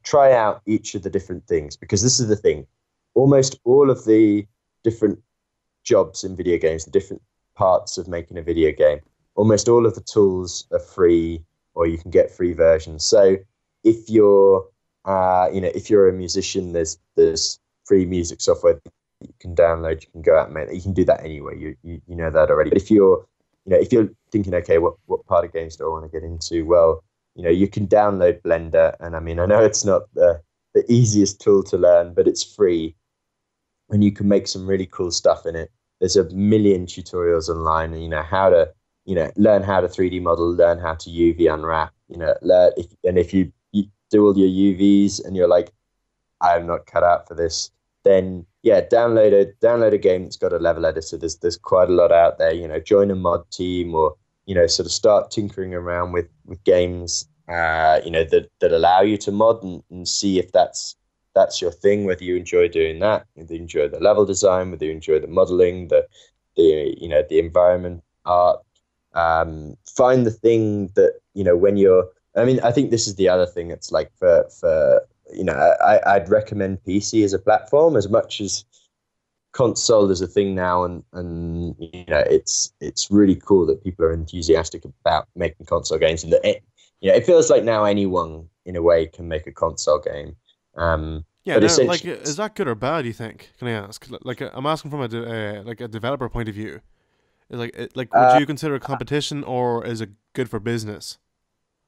B: try out each of the different things, because this is the thing. Almost all of the different jobs in video games, the different parts of making a video game, almost all of the tools are free, or you can get free versions. So if you're, if you're a musician, there's free music software that you can download. You can go out and make. You can do that anyway. You know that already. But if you're thinking, okay, what part of games do I want to get into? Well, you can download Blender, and I mean, I know it's not the easiest tool to learn, but it's free, and you can make some really cool stuff in it. There's a million tutorials online, how to. Learn how to 3D model, learn how to UV unwrap, if you do all your UVs and you're like, I'm not cut out for this, then yeah, download a game that's got a level editor. There's quite a lot out there, join a mod team, or, sort of start tinkering around with games, that allow you to mod, and see if that's your thing, whether you enjoy doing that, whether you enjoy the level design, whether you enjoy the modeling, the environment art. Find the thing that, when you're, I mean, I think this is the other thing. It's like for I'd recommend PC as a platform as much as console is a thing now. And it's really cool that people are enthusiastic about making console games, and that it feels like now anyone in a way can make a console game.
A: Yeah, now, like, is that good or bad, you think? Can I ask? Like, I'm asking from a developer point of view. Would you consider it competition, or is it good for business?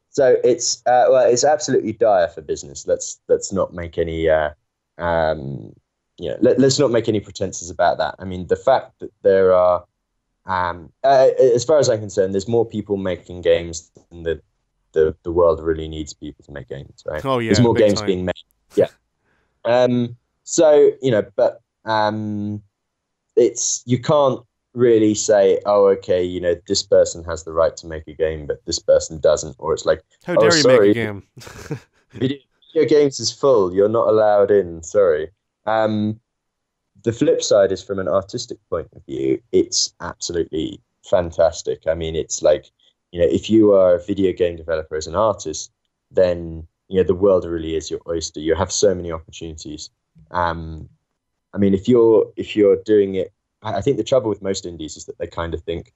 B: So it's it's absolutely dire for business. Let's not make any let's not make any pretenses about that. I mean, the fact that there are as far as I'm concerned, there's more people making games than the world really needs people to make games, right?
A: Oh yeah,
B: there's more games
A: time.
B: being made. Yeah. So but it's you can't really say, oh, okay, this person has the right to make a game, but this person doesn't, or it's like,
A: How
B: oh,
A: dare you make a
B: sorry,
A: game?
B: video, video games is full, you're not allowed in. Sorry. Um, the flip side is from an artistic point of view, it's absolutely fantastic. I mean, it's like, if you are a video game developer as an artist, then the world really is your oyster. You have so many opportunities. Um, I mean, if you're doing it, I think the trouble with most indies is that they kind of think,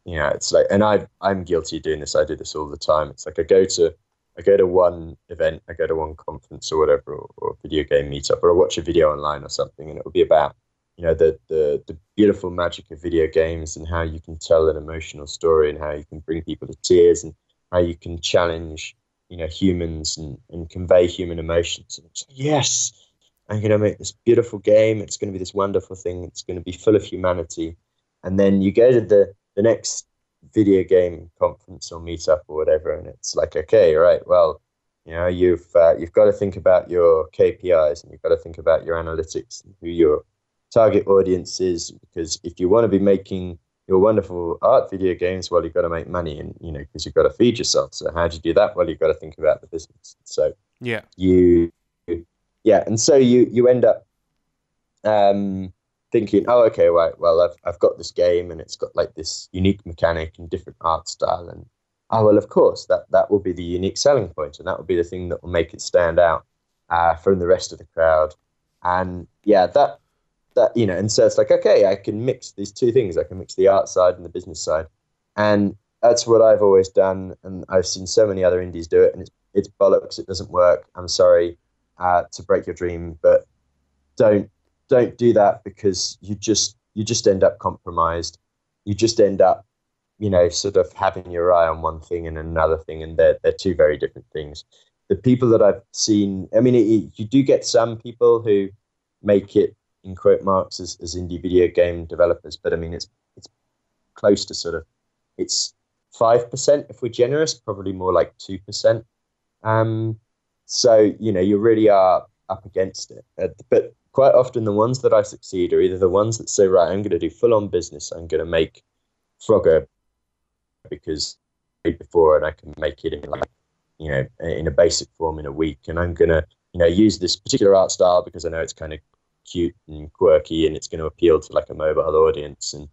B: it's like, and I'm guilty of doing this. I do this all the time. It's like I go to one event, I go to one conference or whatever, or video game meetup, or I watch a video online or something, and it will be about, the beautiful magic of video games and how you can tell an emotional story and how you can bring people to tears and how you can challenge, humans and convey human emotions. And it's like, yes, I'm going to make this beautiful game. It's going to be this wonderful thing. It's going to be full of humanity. And then you go to the next video game conference or meetup or whatever, and it's like, okay, right, well, you've got to think about your KPIs and you've got to think about your analytics and who your target audience is, because if you want to be making your wonderful art video games, well, you've got to make money, and because you've got to feed yourself. So how do you do that? Well, you've got to think about the business. So
A: Yeah.
B: you yeah, and so you end up thinking, oh, okay, right, well, I've got this game and it's got like this unique mechanic and different art style, and oh, well, of course, that will be the unique selling point, and that will be the thing that will make it stand out from the rest of the crowd. And yeah, and so it's like, okay, I can mix these two things. I can mix the art side and the business side, and that's what I've always done. And I've seen so many other indies do it, and it's bollocks. It doesn't work. I'm sorry to break your dream, but don't do that, because you just end up compromised. You just end up, sort of having your eye on one thing and another thing, and they're two very different things. The people that I've seen, I mean, you do get some people who make it in quote marks as indie video game developers, but I mean, it's close to sort of, it's 5% if we're generous, probably more like 2%. So you really are up against it, but quite often the ones that I succeed are either the ones that say, right, I'm going to do full on business. I'm going to make Frogger because I did before, and I can make it in like, in a basic form in a week. And I'm going to, use this particular art style because I know it's kind of cute and quirky and it's going to appeal to like a mobile audience. And,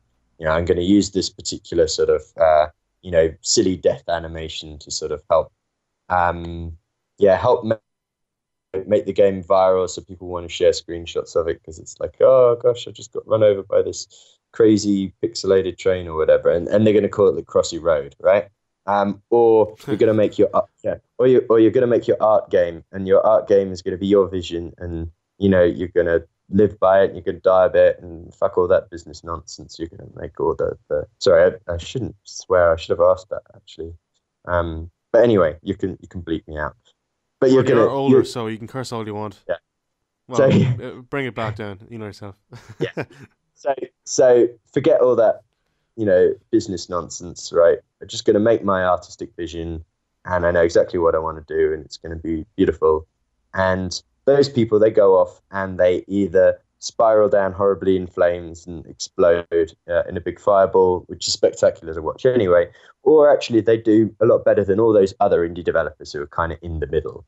B: I'm going to use this particular sort of, silly death animation to sort of help, help make the game viral, so people want to share screenshots of it, because it's like, oh gosh, I just got run over by this crazy pixelated train or whatever, and they're going to call it the Crossy Road, right? Or you're going to make your or you're going to make your art game, and your art game is going to be your vision, and you're going to live by it, and you're going to die a bit, and fuck all that business nonsense. You're going to make all the sorry, I shouldn't swear. I should have asked that actually. But anyway, you can bleep me out. But
A: Well, you're older, so you can curse all you want.
B: Yeah.
A: Well,
B: So
A: bring it back down. You know yourself.
B: yeah. So forget all that, business nonsense, right? I'm just going to make my artistic vision, and I know exactly what I want to do, and it's going to be beautiful. And those people, they go off and they either spiral down horribly in flames and explode in a big fireball, which is spectacular to watch anyway, or actually they do a lot better than all those other indie developers who are kind of in the middle.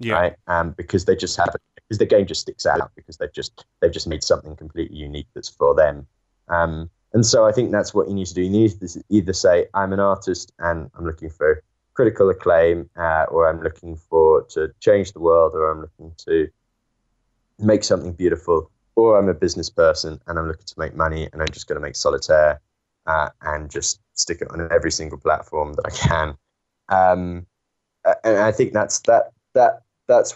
A: Yeah.
B: Right? Because they just have, because the game just sticks out, because they've just made something completely unique that's for them. And so I think that's what you need to do. You need to either say, I'm an artist and I'm looking for critical acclaim, or I'm looking to change the world, or I'm looking to make something beautiful, or I'm a business person and I'm looking to make money, and I'm just going to make solitaire and just stick it on every single platform that I can. And I think that's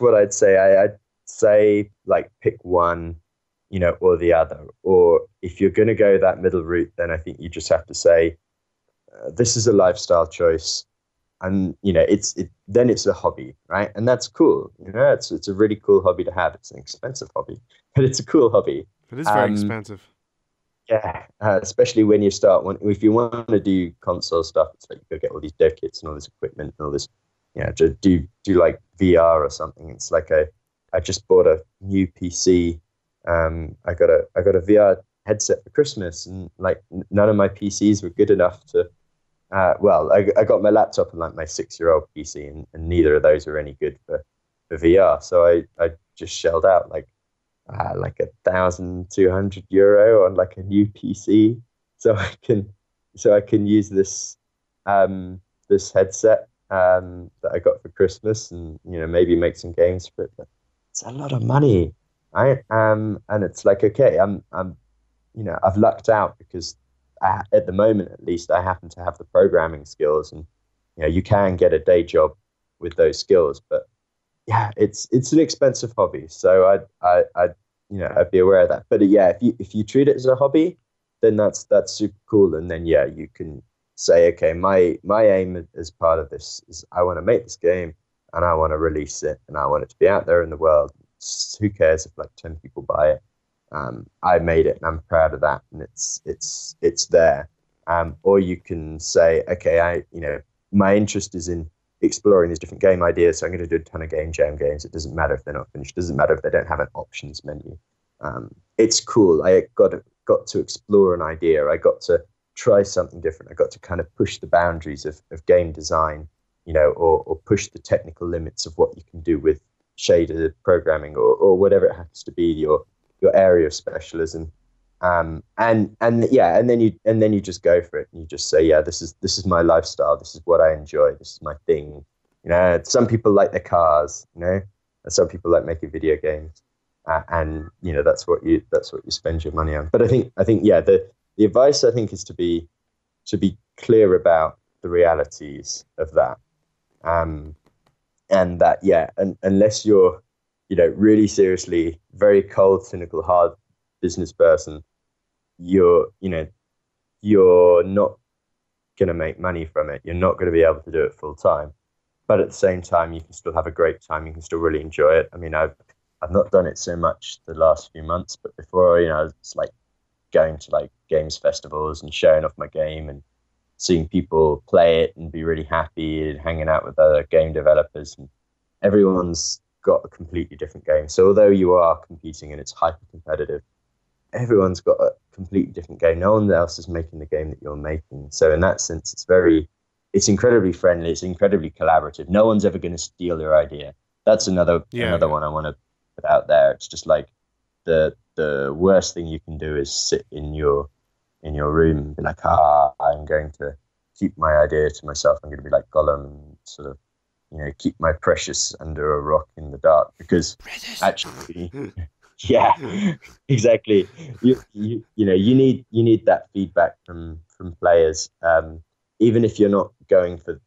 B: what I'd say. I'd say, like, pick one, or the other. Or if you're going to go that middle route, then I think you just have to say, this is a lifestyle choice. And, then it's a hobby, right? And that's cool. It's a really cool hobby to have. It's an expensive hobby, but it's a cool hobby.
A: It is very expensive.
B: Yeah, especially when you start, if you want to do console stuff, it's like you go get all these dev kits and all this equipment and all this, to do like VR or something. It's like I just bought a new PC. I got a VR headset for Christmas, and like none of my PCs were good enough to. Well, I got my laptop and like my 6-year-old PC, and neither of those were any good for VR. So I just shelled out like €1,200 on like a new PC, so I can use this headset that I got for Christmas, and maybe make some games for it. But it's a lot of money, right? And it's like, okay, I'm I've lucked out because at the moment, at least, I happen to have the programming skills, and you can get a day job with those skills. But yeah, it's an expensive hobby, so I'd be aware of that. But yeah, if you treat it as a hobby, then that's super cool. And then yeah, you can say, okay, my aim as part of this is I want to make this game, and I want to release it, and I want it to be out there in the world. Who cares if like 10 people buy it? I made it, and I'm proud of that, and it's there. Or you can say, okay, my interest is in exploring these different game ideas, so I'm going to do a ton of game jam games. It doesn't matter if they're not finished. It doesn't matter if they don't have an options menu. It's cool. I got to explore an idea. I got to try something different. I got to kind of push the boundaries of game design, or push the technical limits of what you can do with shader programming, or whatever it happens to be, your area of specialism. And then you just go for it, and you just say, yeah, this is my lifestyle. This is what I enjoy. This is my thing. Some people like their cars, and some people like making video games, and that's what you spend your money on. But I think yeah, the advice I think is to be clear about the realities of that, and that yeah, and unless you're really seriously very cold, cynical, hard business person, you're not going to make money from it. You're not going to be able to do it full time. But at the same time, you can still have a great time. You can still really enjoy it. I mean, I've not done it so much the last few months, but before, it's like going to like games festivals and showing off my game and seeing people play it and be really happy, and hanging out with other game developers, and everyone's got a completely different game. So although you are competing and it's hyper competitive, everyone's got a completely different game. No one else is making the game that you're making. So in that sense, it's incredibly friendly. It's incredibly collaborative. No one's ever going to steal your idea. That's another one I want to put out there. It's just like the worst thing you can do is sit in your room and be like, I'm going to keep my idea to myself. I'm going to be like Gollum and sort of, keep my precious under a rock in the dark, because actually, yeah, exactly. You need that feedback from players, even if you're not going for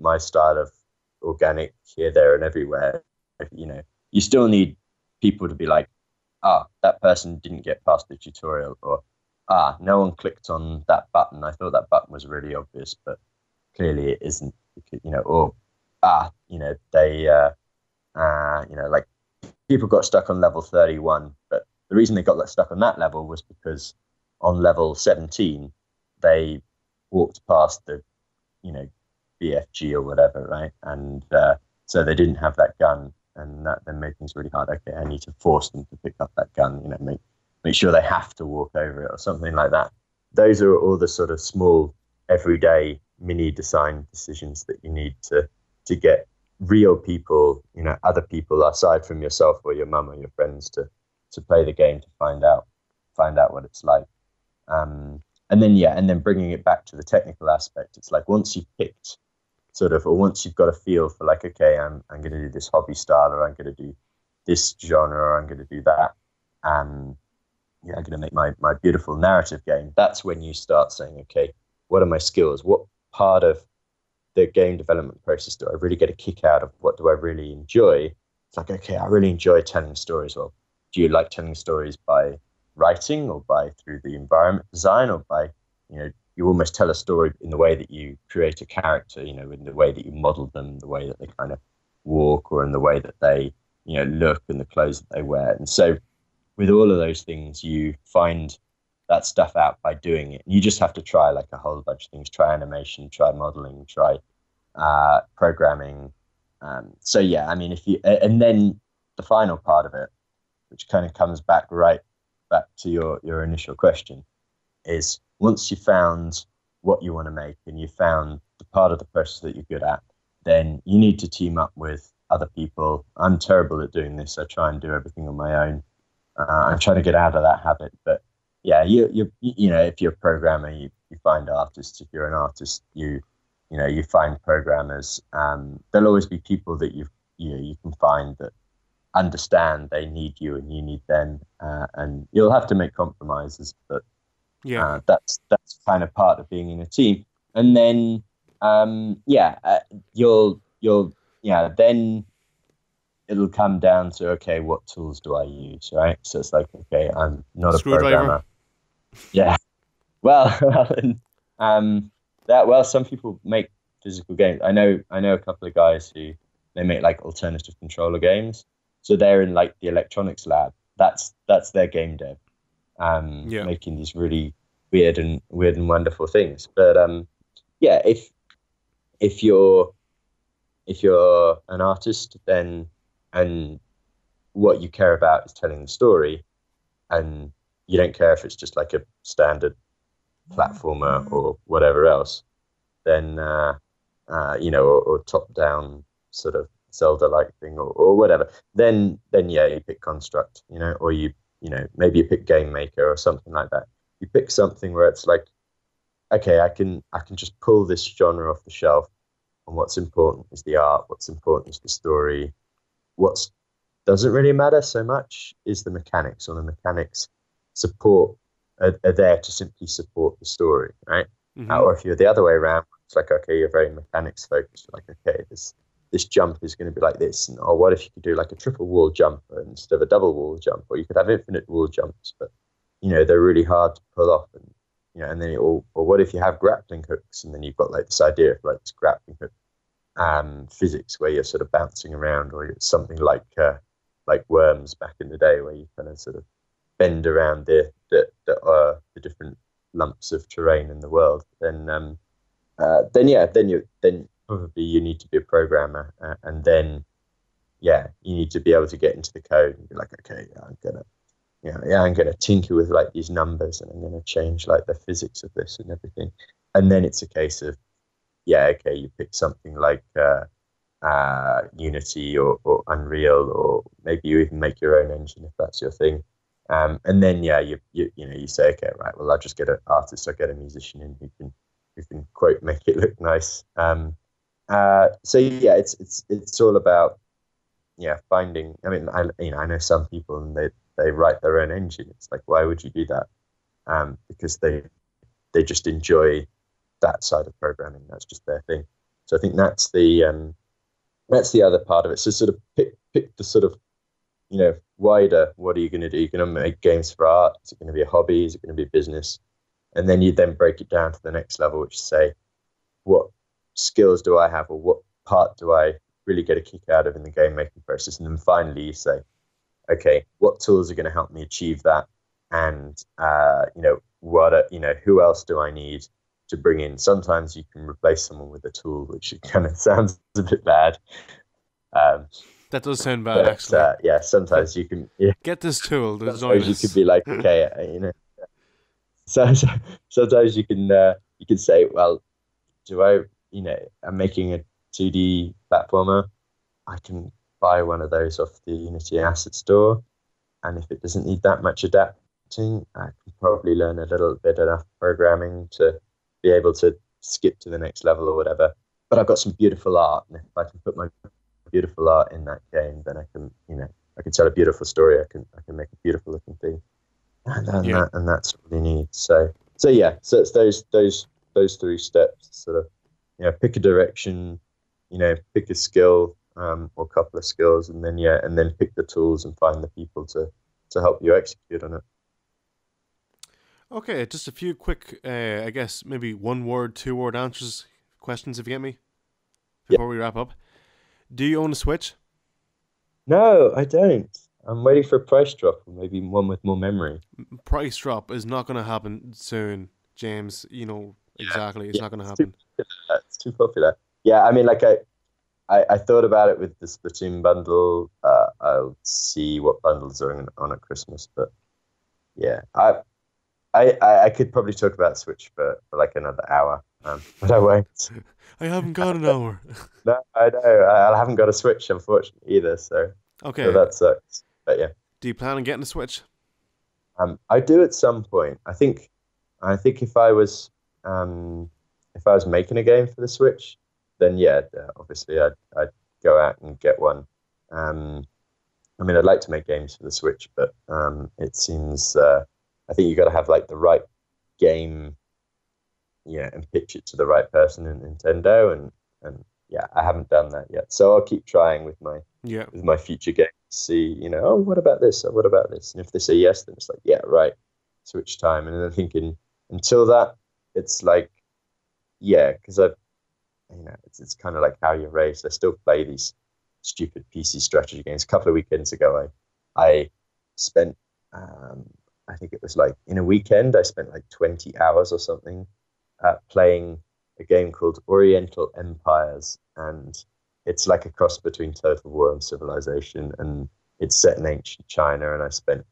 B: my style of organic here, there, and everywhere. You still need people to be like, that person didn't get past the tutorial, or no one clicked on that button. I thought that button was really obvious, but clearly it isn't. Or they like people got stuck on level 31, but the reason they got stuck on that level was because on level 17 they walked past the BFG or whatever, right? And so they didn't have that gun, and that then made things really hard. Okay, I need to force them to pick up that gun, make sure they have to walk over it or something like that. Those are all the sort of small everyday mini design decisions that you need to get real people, other people aside from yourself or your mum or your friends to play the game, to find out what it's like. And then bringing it back to the technical aspect, it's like once you've picked or once you've got a feel for like, okay, I'm going to do this hobby style, or I'm going to do this genre, or I'm going to do that. I'm going to make my beautiful narrative game. That's when you start saying, okay, what are my skills? What part of the game development process do I really get a kick out of? What do I really enjoy? It's like, okay, I really enjoy telling stories. Well, do you like telling stories by writing, or by through the environment design, or by, you almost tell a story in the way that you create a character, in the way that you model them, the way that they kind of walk, or in the way that they, look, and the clothes that they wear. And so with all of those things, you find that stuff out by doing it. You just have to try like a whole bunch of things, try animation, try modeling, try programming. So yeah, I mean, and then the final part of it, which kind of comes back right back to your initial question, is once you found what you want to make and you found the part of the process that you're good at, then you need to team up with other people. I'm terrible at doing this. I try and do everything on my own. I'm trying to get out of that habit. But yeah, you know, if you're a programmer, you find artists. If you're an artist, you find programmers. There'll always be people that you can find that understand they need you and you need them, and you'll have to make compromises. But
A: Yeah.
B: that's kind of part of being in a team. And then you'll yeah then it'll come down to, okay, what tools do I use, right? So it's like, okay, I'm not a
A: Screwdriver.
B: programmer. Yeah. Well, some people make physical games. I know a couple of guys who they make like alternative controller games. So they're in like the electronics lab. That's their game dev,
A: Yeah.
B: making these really weird and wonderful things. But yeah, if you're an artist, then and what you care about is telling the story, and you don't care if it's just like a standard platformer or whatever else, then or top down sort of Zelda like thing or whatever, then yeah, you pick Construct, or maybe you pick Game Maker or something like that. You pick something where it's like, okay, I can just pull this genre off the shelf, and what's important is the art, what's important is the story, what doesn't really matter so much is the mechanics, or the mechanics are there to simply support the story, right?
A: Mm-hmm.
B: Or if you're the other way around, it's like, okay, you're very mechanics focused. Like, okay, this jump is going to be like this, or what if you could do like a triple wall jump instead of a double wall jump, or you could have infinite wall jumps, but they're really hard to pull off, and and then or what if you have grappling hooks, and then you've got like this idea of like this grappling hook physics where you're sort of bouncing around, or it's something like Worms back in the day, where you kind of sort of bend around the different lumps of terrain in the world. Then probably you need to be a programmer, and then you need to be able to get into the code and be like, okay, I'm gonna tinker with like these numbers, and I'm gonna change like the physics of this and everything. And then it's a case of, okay, you pick something like Unity or Unreal, or maybe you even make your own engine if that's your thing. And then you say, okay, right, well, I'll just get an artist, I'll get a musician in who can quote make it look nice. So yeah, it's all about finding. I mean, I know some people, and they write their own engine. It's like, why would you do that? Because they just enjoy that side of programming. That's just their thing. So I think that's the other part of it. So sort of pick the sort of wider. What are you going to do? You're going to make games for art. Is it going to be a hobby? Is it going to be business? And then you then break it down to the next level, which is say, what skills do I have, or what part do I really get a kick out of in the game making process? And then finally you say, okay, what tools are going to help me achieve that? And who else do I need to bring in? Sometimes you can replace someone with a tool, which kind of sounds a bit bad.
A: That does sound bad, actually.
B: Sometimes you can. Yeah,
A: Get this tool.
B: sometimes you could be like, okay, So sometimes you can say, well, I'm making a 2D platformer. I can buy one of those off the Unity Asset Store, and if it doesn't need that much adapting, I can probably learn a little bit enough programming to be able to skip to the next level or whatever. But I've got some beautiful art, and if I can put my beautiful art in that game, then I can tell a beautiful story. I can make a beautiful looking thing, and that's what we need. So it's those three steps. Sort of, pick a direction, pick a skill, or a couple of skills, and then pick the tools and find the people to help you execute on it.
A: Okay, just a few quick, I guess maybe 1 word, 2 word answers, questions, if you get me, before we wrap up. Do you own a Switch?
B: No, I don't. I'm waiting for a price drop, or maybe one with more memory.
A: Price drop is not going to happen soon, James. Exactly, it's not going to happen.
B: It's too popular. Yeah, I mean, like I thought about it with the Splatoon bundle. I'll see what bundles are on at Christmas, but yeah. I could probably talk about Switch for like another hour, but I won't.
A: I haven't got an hour.
B: No, I know. I haven't got a Switch, unfortunately, either. So
A: Okay.
B: that sucks. But yeah,
A: Do you plan on getting a Switch?
B: I do at some point. I think if I was making a game for the Switch, then yeah, obviously I'd go out and get one. Um, I mean, I'd like to make games for the Switch, but it seems I think you got to have like the right game, yeah, and pitch it to the right person in Nintendo, and yeah, I haven't done that yet. So I'll keep trying
A: Yeah.
B: with my future games. See, oh, what about this? Or what about this? And if they say yes, then it's like, yeah, right, Switch time. And then I'm thinking until that, it's like, yeah, because it's kind of like how you're raised. I still play these stupid PC strategy games. A couple of weekends ago, I spent I think it was like in a weekend I spent like 20 hours or something playing a game called Oriental Empires, and it's like a cross between Total War and Civilization, and it's set in ancient China. And I spent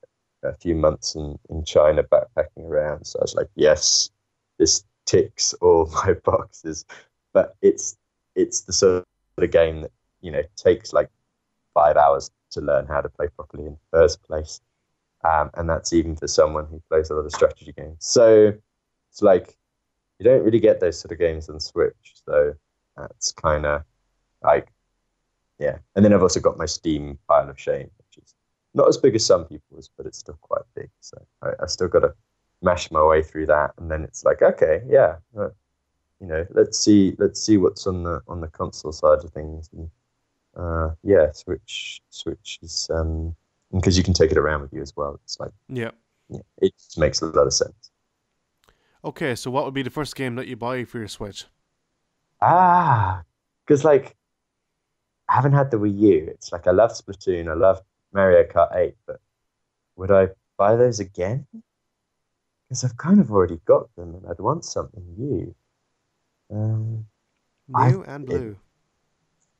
B: a few months in China backpacking around. So I was like, yes, this ticks all my boxes. But it's the sort of game that takes like 5 hours to learn how to play properly in the first place, and that's even for someone who plays a lot of strategy games. So it's like you don't really get those sort of games on Switch. So that's kind of like, yeah. And then I've also got my Steam pile of shame, which is not as big as some people's, but it's still quite big. So I still got to mash my way through that, and then it's like, okay, yeah, let's see what's on the console side of things. And yeah, Switch is because you can take it around with you as well. It's like,
A: Yeah.
B: yeah, it just makes a lot of sense.
A: Okay, so what would be the first game that you buy for your Switch?
B: Because like I haven't had the Wii U. It's like I love Splatoon, I love Mario Kart 8, but would I buy those again? Because I've kind of already got them, and I'd want something new. Um, I
A: New and
B: it,
A: blue.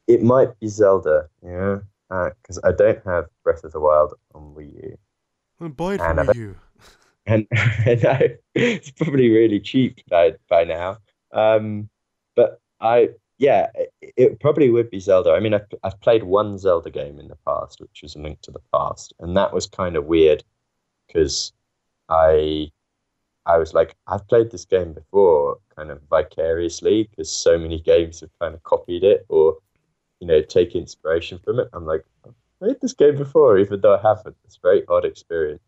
B: it might be Zelda, because I don't have Breath of the Wild on Wii U,
A: I'll buy it for
B: and I
A: Wii
B: don't,
A: U.
B: and I, it's probably really cheap by now. Um, but yeah, it probably would be Zelda. I mean, I've played one Zelda game in the past, which was A Link to the Past, and that was kind of weird because I I was like, I've played this game before, kind of vicariously, because so many games have kind of copied it or take inspiration from it. I'm like, I've played this game before, even though I haven't. It's a very odd experience.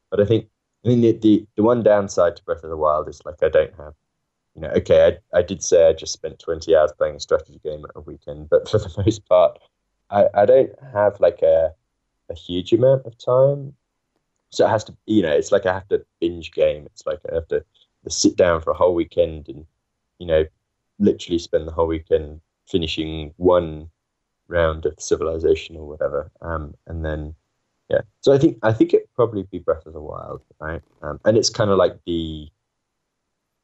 B: But I think the one downside to Breath of the Wild is like I don't have, okay, I did say I just spent 20 hours playing a strategy game at a weekend, but for the most part, I don't have like a huge amount of time. So it has to, it's like I have to binge game. It's like I have to sit down for a whole weekend and, you know, literally spend the whole weekend finishing one round of Civilization or whatever. And then yeah, so I think it'd probably be Breath of the Wild, right? And it's kind of like the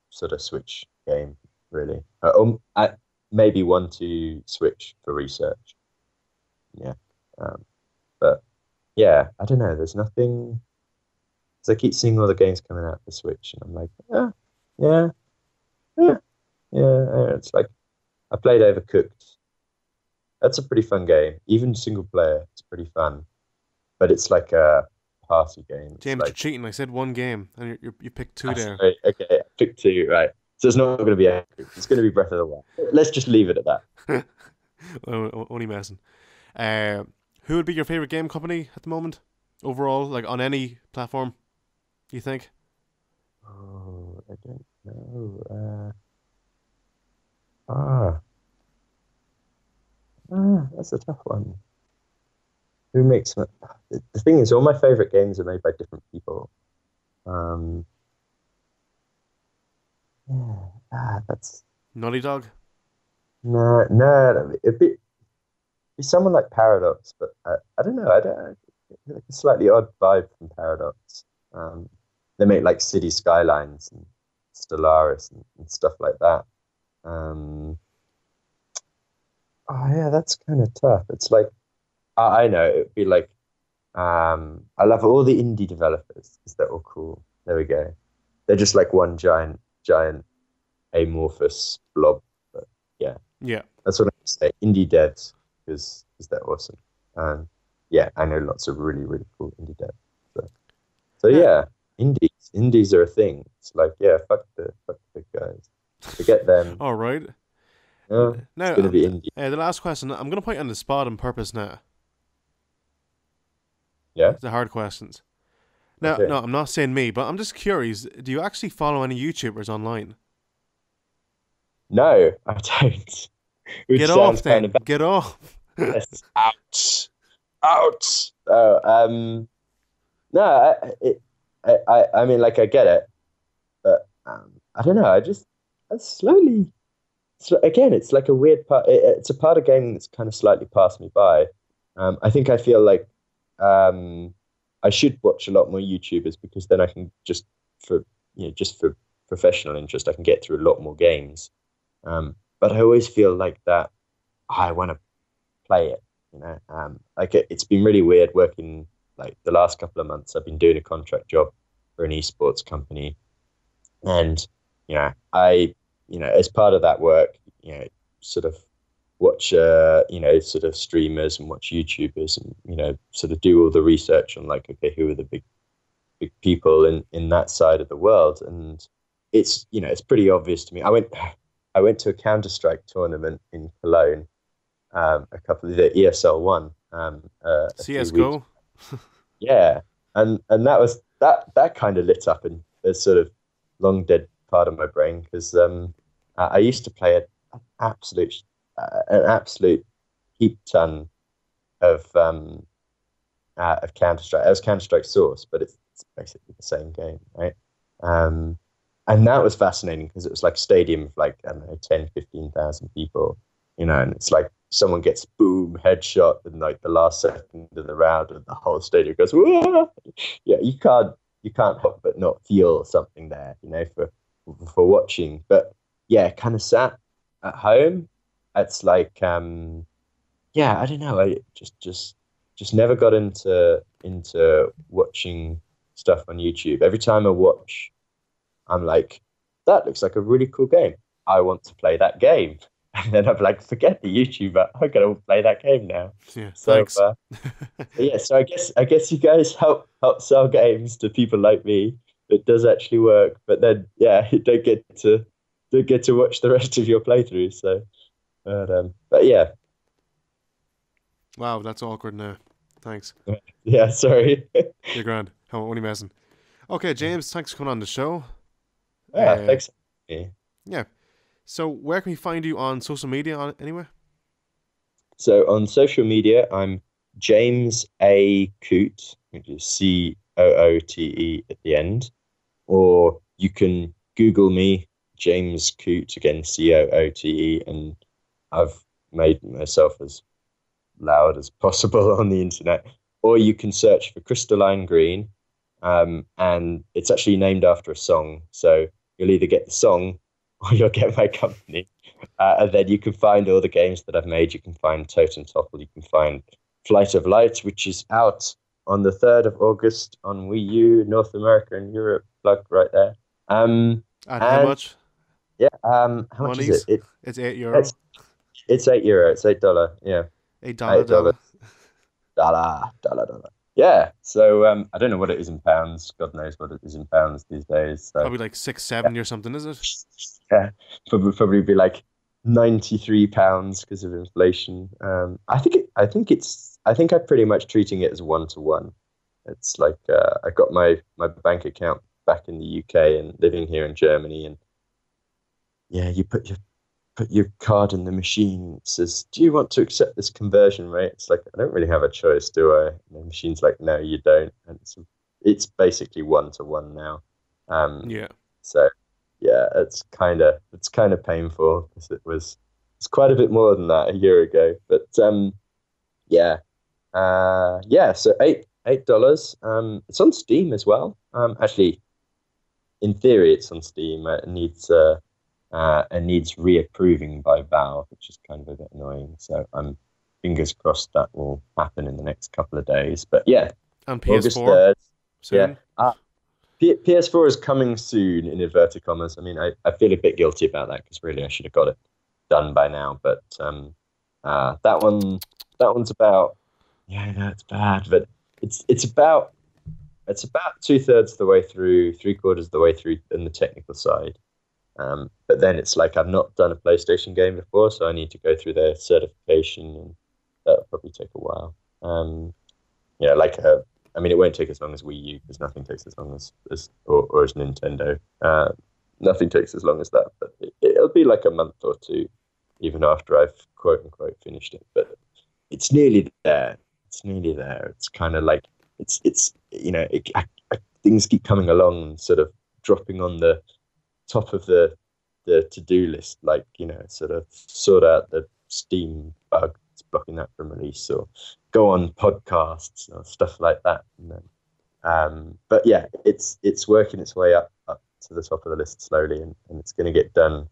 B: sort of Switch game, really. Maybe one to Switch for research. Yeah, but yeah, I don't know. There's nothing. Because I keep seeing all the games coming out for Switch, and I'm like, yeah, yeah, yeah. It's like I played Overcooked. That's a pretty fun game, even single player. It's pretty fun, but it's like a party game. It's
A: James, you're
B: like
A: cheating. I said one game, and you picked two there.
B: sorry, okay, I picked two, right? So it's not going to be Overcooked. It's going to be Breath of the Wild. Let's just leave it at that.
A: Only messing. Uh, who would be your favorite game company at the moment? Overall, like on any platform, you think?
B: Oh, I don't know. Uh, ah, that's a tough one. Who makes the thing is, all my favorite games are made by different people. Um, yeah, that's
A: Naughty Dog.
B: no, no. It'd be someone like Paradox, but I don't know. I don't like a slightly odd vibe from Paradox. Um, they make like City Skylines and Stellaris and stuff like that. Um, oh yeah, that's kind of tough. It's like I know it'd be like I love all the indie developers because they're all cool. There we go. They're just like one giant amorphous blob. But yeah,
A: Yeah.
B: that's what I say. Indie devs because they're awesome. And yeah, I know lots of really cool indie devs. So
A: Yeah.
B: yeah, indies are a thing. It's like yeah, fuck the big guys. Forget them.
A: All right.
B: It's
A: Now,
B: gonna be indie.
A: the last question. I'm gonna put you on the spot on purpose now.
B: Yeah.
A: It's the hard questions. Now,
B: Okay.
A: no, I'm not saying me, but I'm just curious. Do you actually follow any YouTubers online?
B: No, I don't. Which
A: Get
B: sounds
A: off,
B: kind of
A: then.
B: bad.
A: Get off.
B: Yes. Ouch. Ouch. Oh, no, I mean, like, I get it, but I don't know. I slowly, again, it's like a weird part. It's a part of gaming that's kind of slightly passed me by. I think I feel like um, I should watch a lot more YouTubers because then I can for, just for professional interest, I can get through a lot more games. But I always feel like that I want to play it, like it's been really weird working like the last couple of months. I've been doing a contract job for an esports company, and as part of that work, sort of watch sort of streamers and watch YouTubers, and sort of do all the research on like, okay, who are the big people in that side of the world. And it's pretty obvious to me. I went to a Counter-Strike tournament in Cologne, a couple of the ESL1, a few weeks.
A: CS:GO.
B: Yeah, and that kind of lit up in a sort of long dead part of my brain because I used to play an absolute an absolute heap ton of Counter Strike. It was Counter Strike Source, but it's basically the same game, right? Um, and that was fascinating because it was like a stadium of like, I don't know, 10, 15,000 people, and it's like someone gets boom headshot in like the last second of the round and the whole stadium goes, whoa! Yeah, you can't help but not feel something there, for watching. But yeah, kind of sat at home. It's like, yeah, I don't know. I just never got into watching stuff on YouTube. Every time I watch, I'm like, that looks like a really cool game. I want to play that game. And then I'm like, forget the YouTuber. I'm gonna play that game now.
A: Yeah,
B: So,
A: thanks.
B: yeah. So I guess you guys help sell games to people like me. It does actually work, but then yeah, you don't get to watch the rest of your playthrough. So, but yeah,
A: Wow, that's awkward now. Thanks.
B: yeah. Sorry.
A: You're grand. How only messing. Okay, James, thanks for coming on the show.
B: Yeah.
A: Uh,
B: Thanks. Yeah.
A: yeah. So, where can we find you on social media anyway?
B: So on social media, I'm James A. Coote, which is Coote at the end, or you can Google me, James Coote, again, Coote, and I've made myself as loud as possible on the internet. Or you can search for Crystalline Green, and it's actually named after a song. So you'll either get the song or you'll get my company. And then you can find all the games that I've made. You can find Totem Topple. You can find Flight of Light, which is out on the 3rd of August on Wii U, North America and Europe. Plug right there.
A: At how
B: And
A: much?
B: yeah, how much is it?
A: Monies? It's €8.
B: It's €8. It's $8. Yeah,
A: $8
B: $8.
A: dollar.
B: Dollar. Yeah. So I don't know what it is in pounds. God knows what it is in pounds these days. So
A: Probably like 670 or something, is it?
B: yeah, probably be like £93 because of inflation. I think I'm pretty much treating it as 1-to-1. It's like I got my bank account back in the UK and living here in Germany, and yeah, you put your card in the machine. It says, "Do you want to accept this conversion rate?" It's like I don't really have a choice, do I? And the machine's like, "No, you don't." And it's basically 1-to-1 now.
A: Yeah.
B: So yeah, it's kind of painful because it's quite a bit more than that a year ago. But yeah, yeah. So $8. It's on Steam as well. Actually, in theory, it's on Steam. It needs reapproving by Valve, which is kind of a bit annoying. So I'm fingers crossed that will happen in the next couple of days. But yeah,
A: And
B: August
A: PS4
B: 3rd. Yeah.
A: soon.
B: PS4 is coming soon, in inverted commas. I mean, I feel a bit guilty about that because really I should have got it done by now. But that one's about, yeah, no, it's bad, but it's about 2/3 of the way through, 3/4 of the way through in the technical side. But then it's like I've not done a PlayStation game before, so I need to go through their certification, and that'll probably take a while. Like I mean, it won't take as long as Wii U because nothing takes as long as or as Nintendo. Nothing takes as long as that, but it'll be like a month or two, even after I've quote unquote finished it. But it's nearly there. It's nearly there. It's kind of like it's things keep coming along and sort of dropping on the top of the to-do list, like, sort of sort out the Steam bug that's blocking that from release, or go on podcasts or stuff like that. And then, but yeah, it's working its way up to the top of the list slowly, and it's going to get done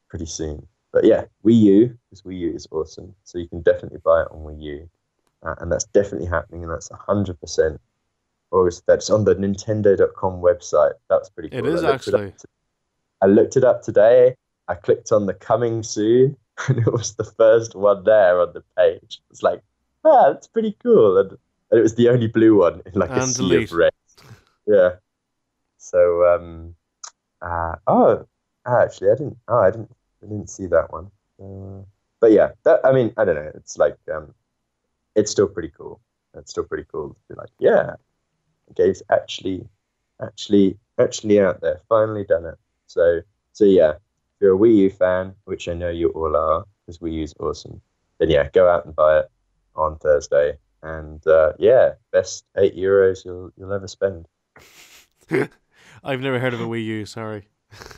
B: pretty soon. But yeah, Wii U, because Wii U is awesome, so you can definitely buy it on Wii U, and that's definitely happening, and that's 100%. That's on the Nintendo.com website. That's pretty cool.
A: It is actually.
B: I looked it up today. I clicked on the coming soon, and it was the first one there on the page. It's like, that's pretty cool. And it was the only blue one in like a sea of red. Yeah. So, actually, I didn't see that one. But yeah, I mean, I don't know. It's like, it's still pretty cool. It's still pretty cool to be like, yeah, the game's actually out there. Finally done it. So yeah, if you're a Wii U fan, which I know you all are, because Wii U's awesome, then yeah, go out and buy it on Thursday. And best €8 you'll ever spend.
A: I've never heard of a Wii U. Sorry,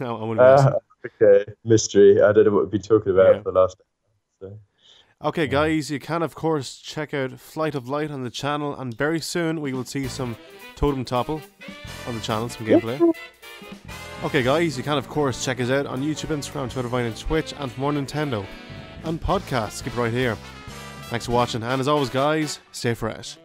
B: okay, mystery. I don't know what we've been talking about for the last. So.
A: Okay, guys, you can of course check out Flight of Light on the channel, and very soon we will see some Totem Topple on the channel, some gameplay. Okay, guys, you can of course check us out on YouTube, Instagram, Twitter, Vine, and Twitch, and for more Nintendo and podcasts, keep it right here. Thanks for watching, and as always, guys, stay fresh.